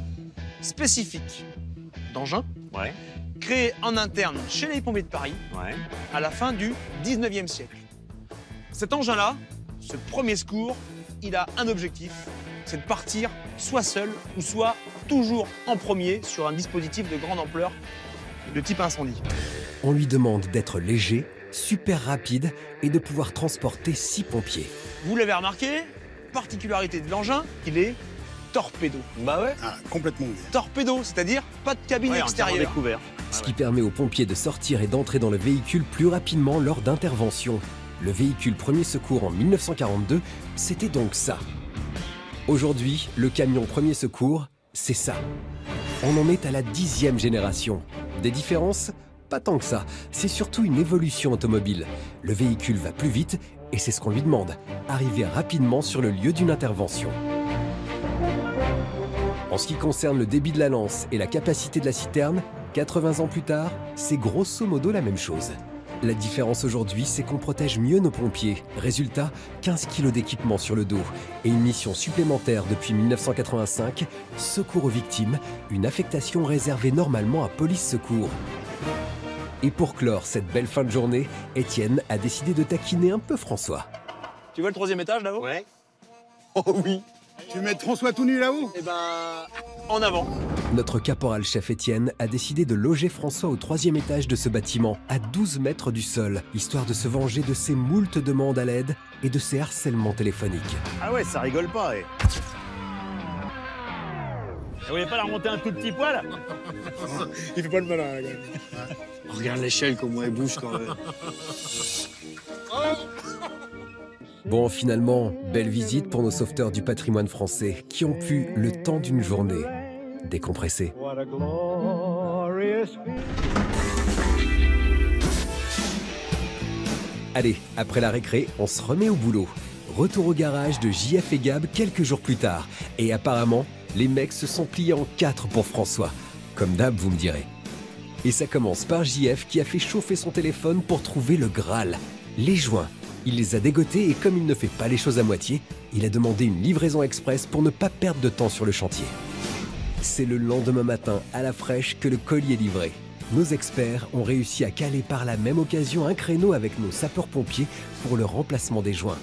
spécifique d'engin créé en interne chez les pompiers de Paris à la fin du 19e siècle. Cet engin-là, ce premier secours, il a un objectif, c'est de partir soit seul ou soit toujours en premier sur un dispositif de grande ampleur de type incendie. On lui demande d'être léger, super rapide et de pouvoir transporter 6 pompiers. Vous l'avez remarqué, particularité de l'engin, il est torpédo. Bah ouais. Ah, complètement. Torpédo, c'est-à-dire pas de cabine extérieure. Découvert. Ce qui permet aux pompiers de sortir et d'entrer dans le véhicule plus rapidement lors d'interventions. Le véhicule premier secours en 1942, c'était donc ça. Aujourd'hui, le camion premier secours, c'est ça. On en est à la 10e génération. Des différences? Pas tant que ça. C'est surtout une évolution automobile. Le véhicule va plus vite et c'est ce qu'on lui demande. Arriver rapidement sur le lieu d'une intervention. En ce qui concerne le débit de la lance et la capacité de la citerne, 80 ans plus tard, c'est grosso modo la même chose. La différence aujourd'hui, c'est qu'on protège mieux nos pompiers. Résultat, 15 kilos d'équipement sur le dos et une mission supplémentaire depuis 1985, secours aux victimes, une affectation réservée normalement à police secours. Et pour clore cette belle fin de journée, Étienne a décidé de taquiner un peu François. Tu vois le 3e étage là-haut? Ouais. Oh oui. Tu veux mettre François tout nu là-haut? Eh ben, en avant. Notre caporal-chef Étienne a décidé de loger François au 3e étage de ce bâtiment, à 12 mètres du sol, histoire de se venger de ses moultes demandes à l'aide et de ses harcèlements téléphoniques. Ah ouais, ça rigole pas, eh. Vous voulez pas la remonter un tout petit poil? Il fait pas le malin, là, quand même. Oh, regarde l'échelle, comment elle bouge quand même. Bon, finalement, belle visite pour nos sauveteurs du patrimoine français qui ont pu, le temps d'une journée, décompresser. Allez, après la récré, on se remet au boulot. Retour au garage de JF et Gab quelques jours plus tard. Et apparemment, les mecs se sont pliés en 4 pour François. Comme d'hab, vous me direz. Et ça commence par JF qui a fait chauffer son téléphone pour trouver le Graal, les joints. Il les a dégotés et comme il ne fait pas les choses à moitié, il a demandé une livraison express pour ne pas perdre de temps sur le chantier. C'est le lendemain matin, à la fraîche, que le colis est livré. Nos experts ont réussi à caler par la même occasion un créneau avec nos sapeurs-pompiers pour le remplacement des joints.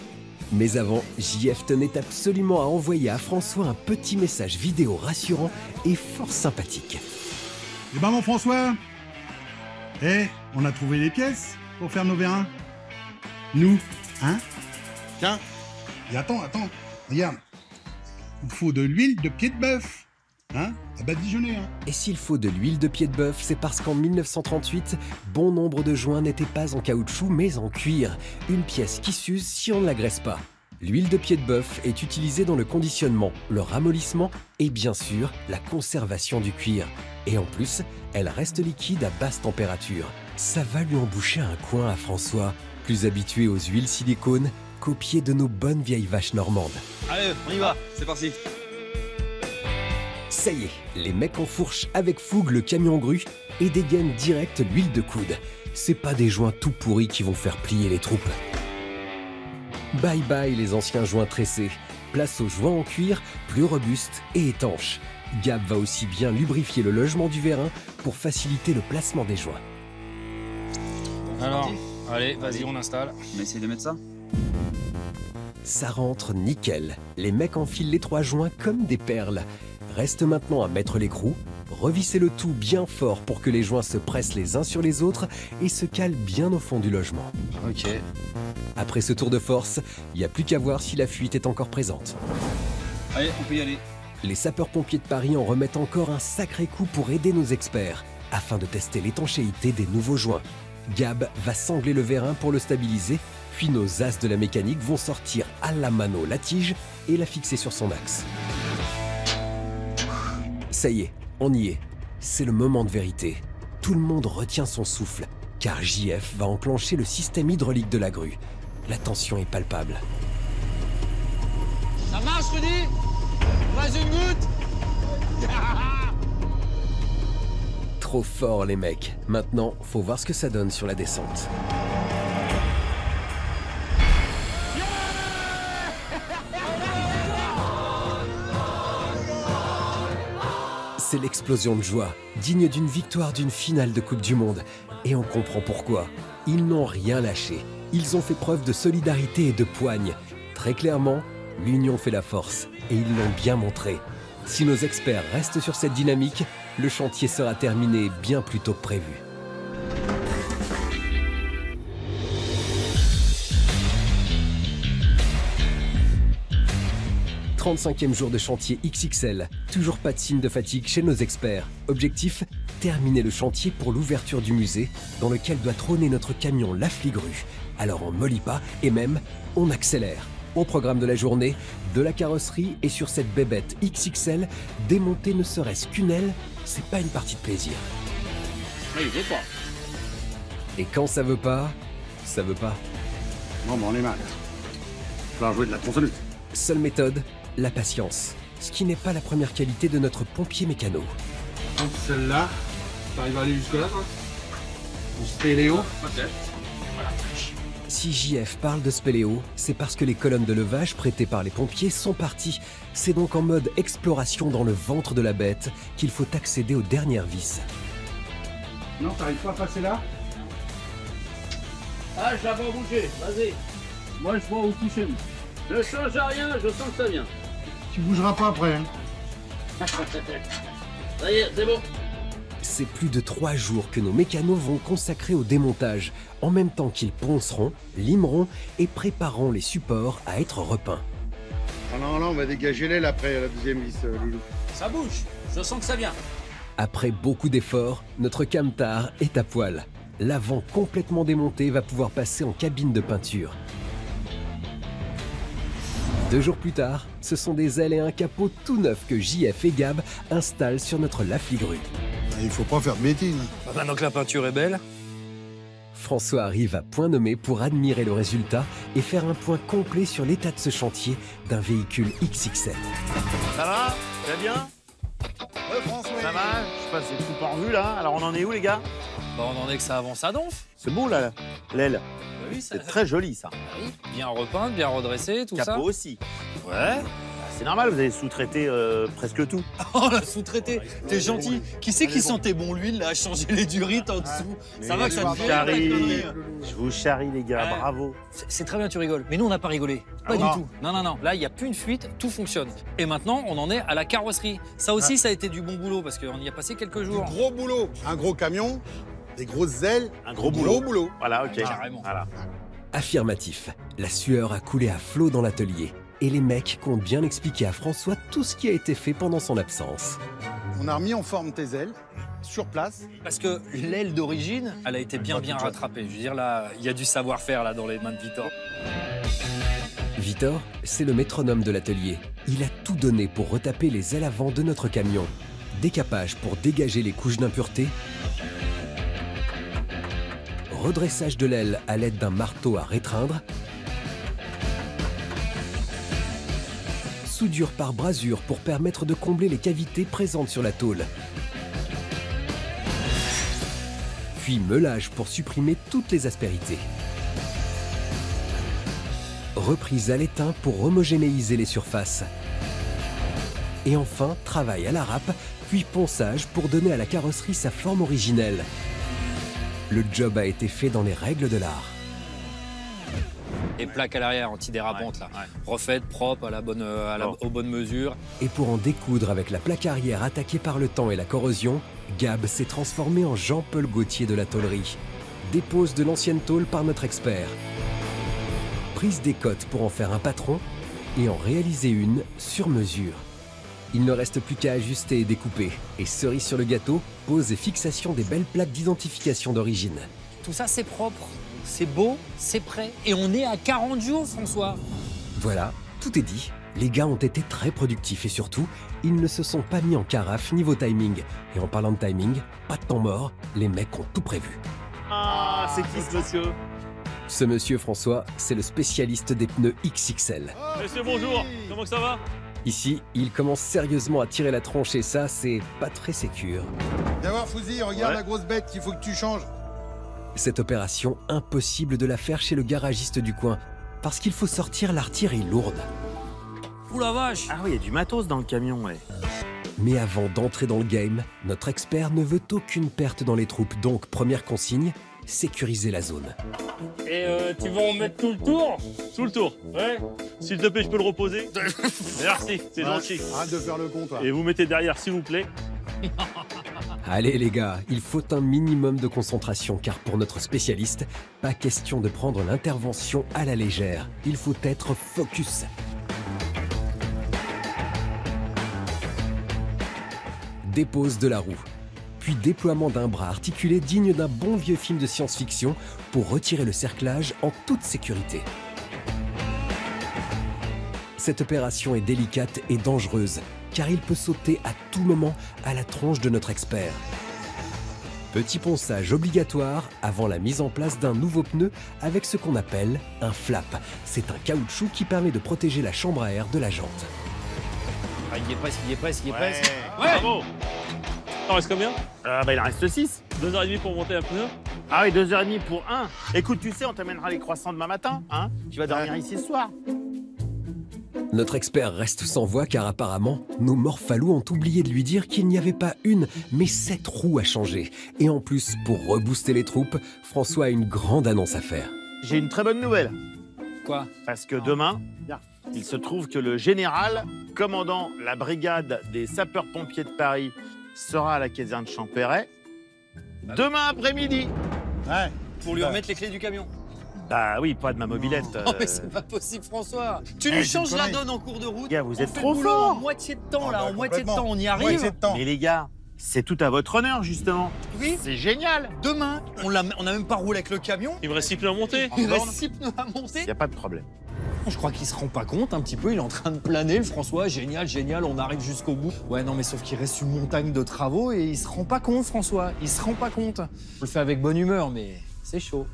Mais avant, JF tenait absolument à envoyer à François un petit message vidéo rassurant et fort sympathique. Eh ben mon François, on a trouvé les pièces pour faire nos vérins. Nous, hein? Tiens, et attends, regarde. Il faut de l'huile de pied de bœuf, hein? À badigeonner, hein? Et s'il faut de l'huile de pied de bœuf, c'est parce qu'en 1938, bon nombre de joints n'étaient pas en caoutchouc mais en cuir, une pièce qui s'use si on ne la graisse pas. L'huile de pied de bœuf est utilisée dans le conditionnement, le ramollissement et bien sûr la conservation du cuir. Et en plus, elle reste liquide à basse température. Ça va lui emboucher un coin à François, plus habitué aux huiles silicone, copiées de nos bonnes vieilles vaches normandes. Allez, on y va, c'est parti. Ça y est, les mecs enfourchent avec fougue le camion grue et dégainent direct l'huile de coude. C'est pas des joints tout pourris qui vont faire plier les troupes. Bye bye les anciens joints tressés. Place aux joints en cuir, plus robustes et étanches. Gab va aussi bien lubrifier le logement du vérin pour faciliter le placement des joints. Alors, allez, vas-y, on installe. On va essayer de mettre ça. Ça rentre nickel. Les mecs enfilent les 3 joints comme des perles. Reste maintenant à mettre l'écrou, revisser le tout bien fort pour que les joints se pressent les uns sur les autres et se calent bien au fond du logement. Ok. Après ce tour de force, il n'y a plus qu'à voir si la fuite est encore présente. Allez, on peut y aller. Les sapeurs-pompiers de Paris en remettent encore un sacré coup pour aider nos experts, afin de tester l'étanchéité des nouveaux joints. Gab va sangler le vérin pour le stabiliser, puis nos as de la mécanique vont sortir à la mano la tige et la fixer sur son axe. Ça y est, on y est. C'est le moment de vérité. Tout le monde retient son souffle, car JF va enclencher le système hydraulique de la grue. La tension est palpable. Ça marche, Rudy? Pas une goutte? Trop fort les mecs. Maintenant, faut voir ce que ça donne sur la descente. C'est l'explosion de joie, digne d'une victoire d'une finale de Coupe du Monde. Et on comprend pourquoi. Ils n'ont rien lâché. Ils ont fait preuve de solidarité et de poigne. Très clairement, l'union fait la force. Et ils l'ont bien montré. Si nos experts restent sur cette dynamique, le chantier sera terminé bien plus tôt que prévu. « 35e jour de chantier XXL. Toujours pas de signe de fatigue chez nos experts. Objectif, terminer le chantier pour l'ouverture du musée, dans lequel doit trôner notre camion La Fligrue. Alors on mollit pas et même, on accélère. Au programme de la journée, de la carrosserie et sur cette bébête XXL, démonter ne serait-ce qu'une aile, c'est pas une partie de plaisir. Il veut pas. Et quand ça veut pas, ça veut pas. Non, mais on est mal. Faut jouer de la tronçonneuse. Seule méthode, la patience. Ce qui n'est pas la première qualité de notre pompier mécano. Donc celle-là, t'arrives à aller jusque là, toi? On se fait Léo? Peut-être. Si JF parle de spéléo, c'est parce que les colonnes de levage prêtées par les pompiers sont parties. C'est donc en mode exploration dans le ventre de la bête qu'il faut accéder aux dernières vis. Non, t'arrives pas à passer là? Ah, je la vois bouger, vas-y. Moi, je vois où toucher. Ne change à rien, je sens que ça vient. Tu bougeras pas après. Hein. Ça y est, c'est bon. C'est plus de 3 jours que nos mécanos vont consacrer au démontage, en même temps qu'ils ponceront, limeront et prépareront les supports à être repeints. Ah non, là, on va dégager l'aile après la deuxième vis, Loulou. Ça bouge, je sens que ça vient. Après beaucoup d'efforts, notre camtar est à poil. L'avant complètement démonté va pouvoir passer en cabine de peinture. 2 jours plus tard, ce sont des ailes et un capot tout neuf que JF et Gab installent sur notre Lafligrue. Il faut pas faire de bêtises. Maintenant que la peinture est belle. François arrive à point nommé pour admirer le résultat et faire un point complet sur l'état de ce chantier d'un véhicule XXL. Ça va? Tu vas bien? François. Ça va? Je passe tout pas en vue là. Alors on en est où les gars? Bah, on en est que ça avance à donf. C'est beau là, l'aile. Oui, c'est très joli ça. Oui, bien repeinte, bien redressé, tout ça. Capot aussi. Ouais. C'est normal, vous avez sous-traité presque tout. Oh, la sous-traité, t'es gentil. Qui c'est qui sentait bon l'huile, là, à changer les durites en dessous? Ça va que ça te fait rire? Je vous charrie, les gars, Ouais. bravo. C'est très bien, tu rigoles. Mais nous, on n'a pas rigolé. Pas du tout. Non, non, non. Là, il n'y a plus une fuite, tout fonctionne. Et maintenant, on en est à la carrosserie. Ça aussi, ça a été du bon boulot parce qu'on y a passé quelques jours. Gros boulot. Un gros camion, des grosses ailes, un gros boulot. boulot. Voilà, ok. Carrément. Voilà. Affirmatif, la sueur a coulé à flot dans l'atelier. Et les mecs comptent bien expliquer à François tout ce qui a été fait pendant son absence. On a remis en forme tes ailes, sur place. Parce que l'aile d'origine, elle a été bien rattrapée. Je veux dire, là, il y a du savoir-faire là dans les mains de Victor. Victor, c'est le métronome de l'atelier. Il a tout donné pour retaper les ailes avant de notre camion. Décapage pour dégager les couches d'impureté. Redressage de l'aile à l'aide d'un marteau à rétreindre. Soudure par brasure pour permettre de combler les cavités présentes sur la tôle. Puis meulage pour supprimer toutes les aspérités. Reprise à l'étain pour homogénéiser les surfaces. Et enfin, travail à la râpe, puis ponçage pour donner à la carrosserie sa forme originelle. Le job a été fait dans les règles de l'art. Et plaques à l'arrière antidérapantes là, refaites, propres, aux bonnes mesures. Et pour en découdre avec la plaque arrière attaquée par le temps et la corrosion, Gab s'est transformé en Jean-Paul Gaultier de la tôlerie. Dépose de l'ancienne tôle par notre expert. Prise des cotes pour en faire un patron et en réaliser une sur mesure. Il ne reste plus qu'à ajuster et découper. Et cerise sur le gâteau, pose et fixation des belles plaques d'identification d'origine. Tout ça, c'est propre, c'est beau, c'est prêt. Et on est à 40 jours, François. Voilà, tout est dit. Les gars ont été très productifs et surtout, ils ne se sont pas mis en carafe niveau timing. Et en parlant de timing, pas de temps mort, les mecs ont tout prévu. Ah, c'est qui ce monsieur? Ce monsieur François, c'est le spécialiste des pneus XXL. Monsieur, bonjour. Comment que ça va? Ici, il commence sérieusement à tirer la tronche et ça, c'est pas très sécure. Viens voir, Fouzi, regarde la grosse bête qu'il faut que tu changes. Cette opération, impossible de la faire chez le garagiste du coin, parce qu'il faut sortir l'artillerie lourde. Ouh la vache! Ah oui, il y a du matos dans le camion, ouais. Mais avant d'entrer dans le game, notre expert ne veut aucune perte dans les troupes, donc première consigne, sécuriser la zone. Et tu vas en mettre tout le tour? Tout le tour? Ouais. S'il te plaît, je peux le reposer? Merci, c'est gentil. Arrête de faire le con, toi. Et vous mettez derrière, s'il vous plaît. Allez les gars, il faut un minimum de concentration car pour notre spécialiste, pas question de prendre l'intervention à la légère. Il faut être focus. Dépose de la roue, puis déploiement d'un bras articulé digne d'un bon vieux film de science-fiction pour retirer le cerclage en toute sécurité. Cette opération est délicate et dangereuse, car il peut sauter à tout moment à la tronche de notre expert. Petit ponçage obligatoire avant la mise en place d'un nouveau pneu avec ce qu'on appelle un flap. C'est un caoutchouc qui permet de protéger la chambre à air de la jante. Ah, il y est presque, il y est presque, il y est presque. Ouais. Bravo. T'en reste combien? Bah il en reste 6. 2h30 pour monter un pneu. Ah oui, 2h30 pour un. Écoute, tu sais, on t'amènera les croissants demain matin, hein? Tu vas dormir ici ce soir. Notre expert reste sans voix car apparemment, nos morphalous ont oublié de lui dire qu'il n'y avait pas une, mais 7 roues à changer. Et en plus, pour rebooster les troupes, François a une grande annonce à faire. J'ai une très bonne nouvelle. Quoi? Parce que demain, il se trouve que le général, commandant la brigade des sapeurs-pompiers de Paris, sera à la caserne Champéret demain après-midi. Ouais. Pour lui remettre les clés du camion. Bah oui, pas de ma mobilette. Oh mais c'est pas possible, François. Tu lui changes la donne en cours de route. Les gars, vous êtes fait trop le boulot forts. en moitié de temps là, en moitié de temps, on y arrive. Moitié de temps. Mais les gars, c'est tout à votre honneur justement. Oui. C'est génial. Demain, on a même pas roulé avec le camion. Il me reste 6 pneus à monter. Il reste 6 pneus à monter. Y a pas de problème. Je crois qu'il se rend pas compte un petit peu, il est en train de planer, le François, génial, génial, on arrive jusqu'au bout. Ouais, non, mais sauf qu'il reste une montagne de travaux et il se rend pas compte, François, il se rend pas compte. On le fait avec bonne humeur, mais c'est chaud.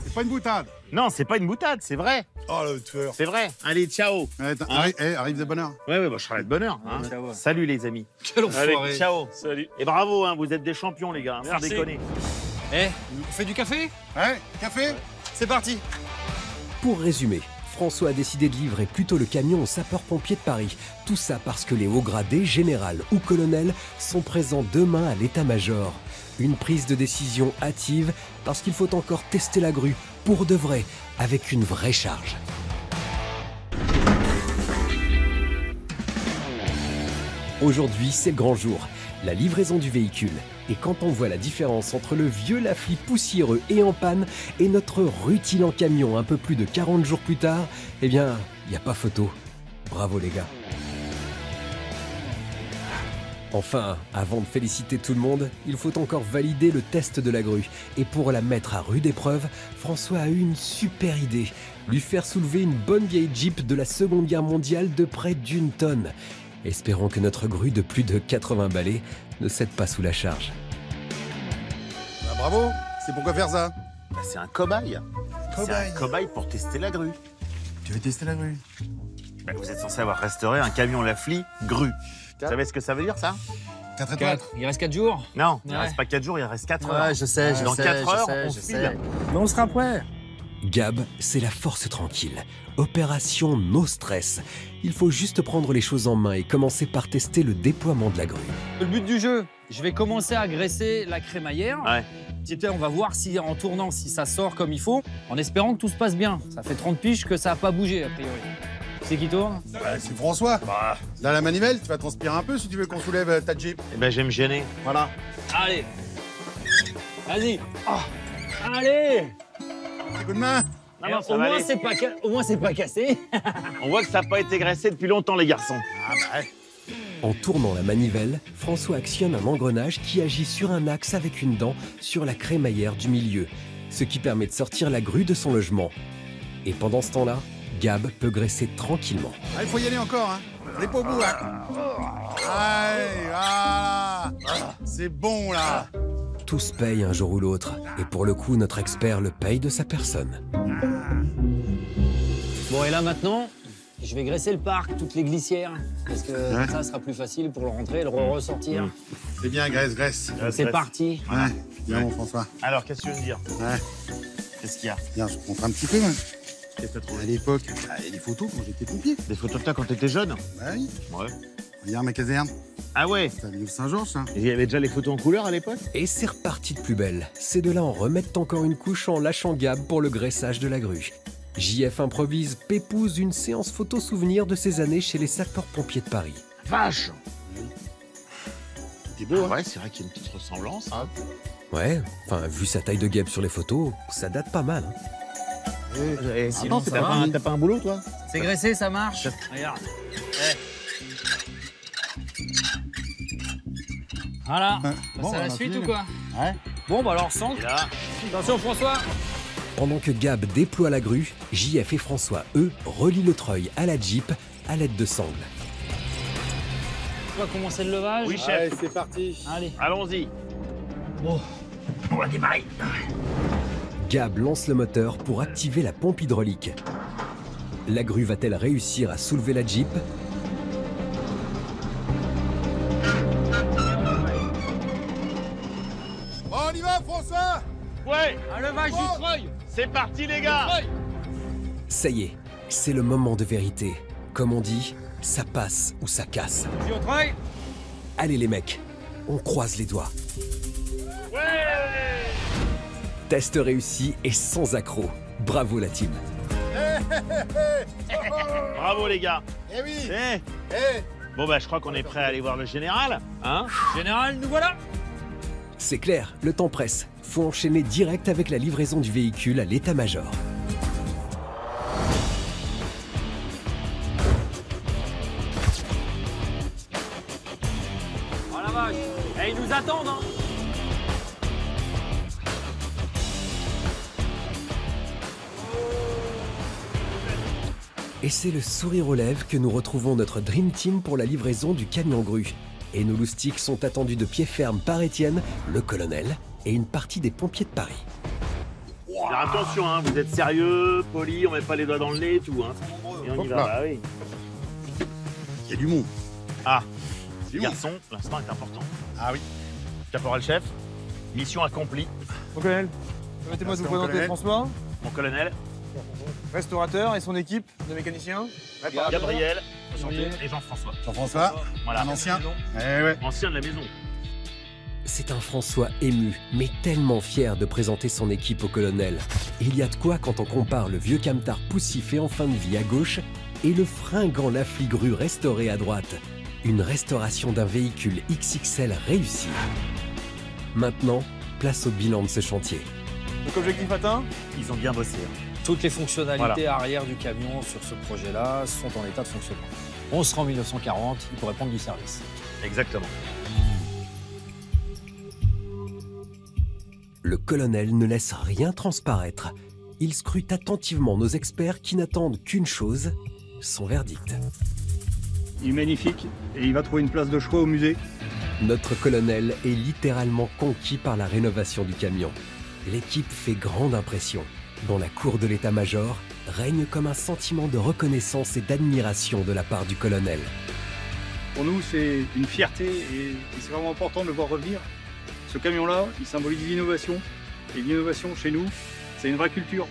C'est pas une boutade. Non, c'est pas une boutade, c'est vrai. Oh, le tueur. C'est vrai. Allez, ciao. Ouais, arrive de bonne heure. Ouais, bah, je serai de bonne heure. Hein. Ciao. Salut les amis. Quel enfoiré. Allez, ciao. Salut. Et bravo, hein, vous êtes des champions les gars, sans Merci. déconner. Eh, on fait du café? Ouais, café. C'est parti. Pour résumer, François a décidé de livrer plutôt le camion aux sapeurs-pompiers de Paris. Tout ça parce que les hauts gradés, général ou colonel, sont présents demain à l'état-major. Une prise de décision hâtive parce qu'il faut encore tester la grue, pour de vrai, avec une vraie charge. Aujourd'hui, c'est le grand jour, la livraison du véhicule. Et quand on voit la différence entre le vieux Lafli poussiéreux et en panne et notre rutilant camion un peu plus de 40 jours plus tard, eh bien, il n'y a pas photo. Bravo les gars. Enfin, avant de féliciter tout le monde, il faut encore valider le test de la grue. Et pour la mettre à rude épreuve, François a eu une super idée. Lui faire soulever une bonne vieille Jeep de la Seconde Guerre mondiale de près d'1 tonne. Espérons que notre grue de plus de 80 balais ne cède pas sous la charge. Bah, bravo. C'est pourquoi faire ça? Bah, c'est un cobaye. C'est un cobaye pour tester la grue. Tu veux tester la grue? Bah, vous êtes censé avoir restauré un camion Lafli grue. Vous savez ce que ça veut dire, ça? 4 étoiles. Il reste 4 jours? Non, il ne Ouais. reste pas 4 jours, il reste 4 heures. Ouais, je sais, je Dans sais. 4 heures, on je file. sais. Mais on sera prêt. Gab, c'est la force tranquille. Opération no stress. Il faut juste prendre les choses en main et commencer par tester le déploiement de la grue. Le but du jeu, je vais commencer à graisser la crémaillère. Ouais. On va voir si en tournant, si ça sort comme il faut, en espérant que tout se passe bien. Ça fait 30 piges que ça n'a pas bougé, a priori. C'est qui tourne? Bah, c'est François. Bah, Là, la manivelle, tu vas transpirer un peu si tu veux qu'on soulève ta Jeep. eh ben, je vais me gêner. Voilà. Allez. Vas-y. Allez. Petit coup de main. Non, non, ça Au va moins, aller. au moins, c'est pas cassé. On voit que ça n'a pas été graissé depuis longtemps, les garçons. Ah bah ouais. En tournant la manivelle, François actionne un engrenage qui agit sur un axe avec une dent sur la crémaillère du milieu, ce qui permet de sortir la grue de son logement. Et pendant ce temps-là, Gab peut graisser tranquillement. Ah, il faut y aller encore, hein. On n'est pas au bout, hein. Allez, voilà. C'est bon, là. Tout se paye un jour ou l'autre, et pour le coup, notre expert le paye de sa personne. Bon, et là maintenant, je vais graisser le parc, toutes les glissières, parce que ça sera plus facile pour le rentrer et le ressortir. C'est bien, graisse. C'est parti. Ouais, bien, mon François. Alors, qu'est-ce que tu veux me dire? Ouais. Qu'est-ce qu'il y a? Bien, je montre un petit peu, hein. Qu'est-ce que t'as trouvé? À l'époque, il y a des photos quand j'étais pompier. Des photos de toi quand t'étais jeune? Bah oui. Ouais. Regarde ma caserne. Ah ouais? C'est à l'île Saint-Georges, ça. Il y avait déjà les photos en couleur à l'époque? Et c'est reparti de plus belle. Ces deux-là en remettent encore une couche en lâchant Gab pour le graissage de la grue. JF improvise, pépouse une séance photo souvenir de ses années chez les sapeurs-pompiers de Paris. Vache! C'était beau, hein. Ouais, c'est vrai qu'il y a une petite ressemblance. Ouais, enfin, vu sa taille de Gab sur les photos, ça date pas mal. Hein. Sinon, Attends, t'as pas un boulot, toi? C'est graissé, ça marche. Regarde. Voilà. Ouais. On Bon, passe à on la a suite fini, ou quoi? Ouais. Bon, bah alors, centre. Là. Attention, François. Pendant que Gab déploie la grue, JF et François, eux, relient le treuil à la Jeep à l'aide de sangles. On va commencer le levage. Oui, chef. Allez, c'est parti. Allez. Allons-y. Bon. On va démarrer. Gab lance le moteur pour activer la pompe hydraulique. La grue va-t-elle réussir à soulever la Jeep? Bon, on y va, François. Ouais. Un levage du treuil. C'est parti les gars. Ça y est, c'est le moment de vérité. Comme on dit, ça passe ou ça casse. Puis au treuil. Allez les mecs, on croise les doigts. Ouais. Test réussi et sans accroc. Bravo la team. Bravo les gars. Eh oui. Bon bah je crois qu'on est prêt à aller voir le général, hein? Général, nous voilà. C'est clair, le temps presse. Faut enchaîner direct avec la livraison du véhicule à l'état-major. Oh la vache. Eh, ils nous attendent, hein. Et c'est le sourire aux lèvres que nous retrouvons notre Dream Team pour la livraison du camion grue. Et nos loustiques sont attendus de pied ferme par Étienne, le colonel, et une partie des pompiers de Paris. Faire attention, hein, vous êtes sérieux, poli, on met pas les doigts dans le nez et tout. Hein. Et on y va, bah oui. Il y a du monde. Ah, C'est bon. garçon, l'instant est important. Ah oui. Caporal-chef, mission accomplie. Mon colonel, permettez-moi de vous présenter François, Mon colonel, restaurateur et son équipe de mécaniciens. Gabriel, et Jean-François. Jean-François, Voilà. un ancien. Eh ouais. Ancien de la maison. C'est un François ému, mais tellement fier de présenter son équipe au colonel. Et il y a de quoi quand on compare le vieux camtar poussif et en fin de vie à gauche et le fringant Lafli grue restauré à droite. Une restauration d'un véhicule XXL réussi. Maintenant, place au bilan de ce chantier. Donc objectif atteint. Ils ont bien bossé. Hein. Toutes les fonctionnalités Voilà. arrière du camion sur ce projet-là sont en état de fonctionnement. On sera en 1940, il pourrait prendre du service. Exactement. Le colonel ne laisse rien transparaître. Il scrute attentivement nos experts qui n'attendent qu'une chose, son verdict. Il est magnifique et il va trouver une place de choix au musée. Notre colonel est littéralement conquis par la rénovation du camion. L'équipe fait grande impression. Dans la cour de l'état-major, règne comme un sentiment de reconnaissance et d'admiration de la part du colonel. Pour nous, c'est une fierté et c'est vraiment important de le voir revenir. Ce camion-là, il symbolise l'innovation. Et l'innovation, chez nous, c'est une vraie culture.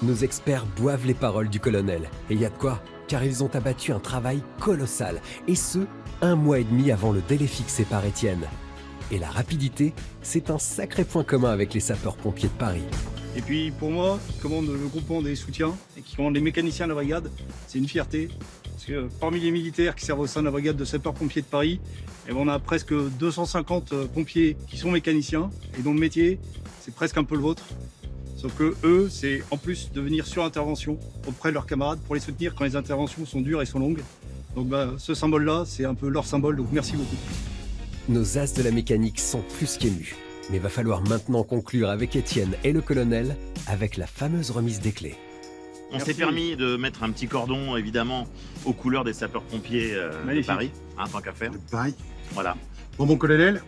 Nos experts boivent les paroles du colonel. Et il y a de quoi, car ils ont abattu un travail colossal. Et ce, 1 mois et demi avant le délai fixé par Étienne. Et la rapidité, c'est un sacré point commun avec les sapeurs-pompiers de Paris. Et puis pour moi, qui commande le groupement des soutiens et qui commande les mécaniciens de la brigade, c'est une fierté. Parce que parmi les militaires qui servent au sein de la brigade de sapeurs-pompiers de Paris, eh ben, on a presque 250 pompiers qui sont mécaniciens et dont le métier, c'est presque un peu le vôtre. Sauf que eux, c'est en plus de venir sur intervention auprès de leurs camarades pour les soutenir quand les interventions sont dures et sont longues. Donc ce symbole-là, c'est un peu leur symbole, donc merci beaucoup. Nos as de la mécanique sont plus qu'émus. Mais va falloir maintenant conclure avec Étienne et le colonel avec la fameuse remise des clés. On s'est permis de mettre un petit cordon, évidemment, aux couleurs des sapeurs-pompiers de Paris, hein, tant qu'à faire. Pareil. Voilà. Bon, mon colonel,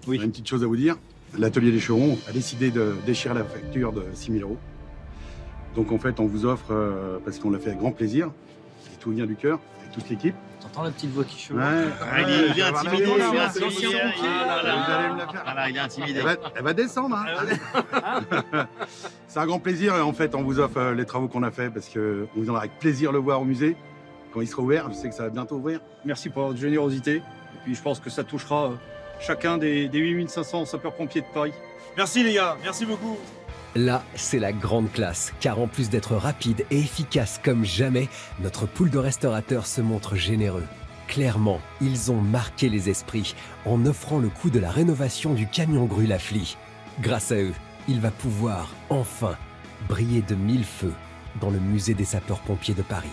oui. Une petite chose à vous dire. L'atelier des Churons a décidé de déchirer la facture de 6 000 €. Donc en fait, on vous offre, parce qu'on l'a fait avec grand plaisir, et tout vient du cœur, avec toute l'équipe. T'entends la petite voix qui chevauche? Il est intimidé, il est intimidé. Elle va descendre. Hein. C'est un grand plaisir. En fait, on vous offre les travaux qu'on a fait parce qu'on viendra avec plaisir le voir au musée. Quand il sera ouvert, je sais que ça va bientôt ouvrir. Merci pour votre générosité. Et puis je pense que ça touchera chacun des 8500 sapeurs-pompiers de Paris. Merci les gars, merci beaucoup. Là, c'est la grande classe, car en plus d'être rapide et efficace comme jamais, notre pool de restaurateurs se montre généreux. Clairement, ils ont marqué les esprits en offrant le coût de la rénovation du camion grue Lafli. Grâce à eux, il va pouvoir, enfin, briller de 1000 feux dans le musée des sapeurs-pompiers de Paris.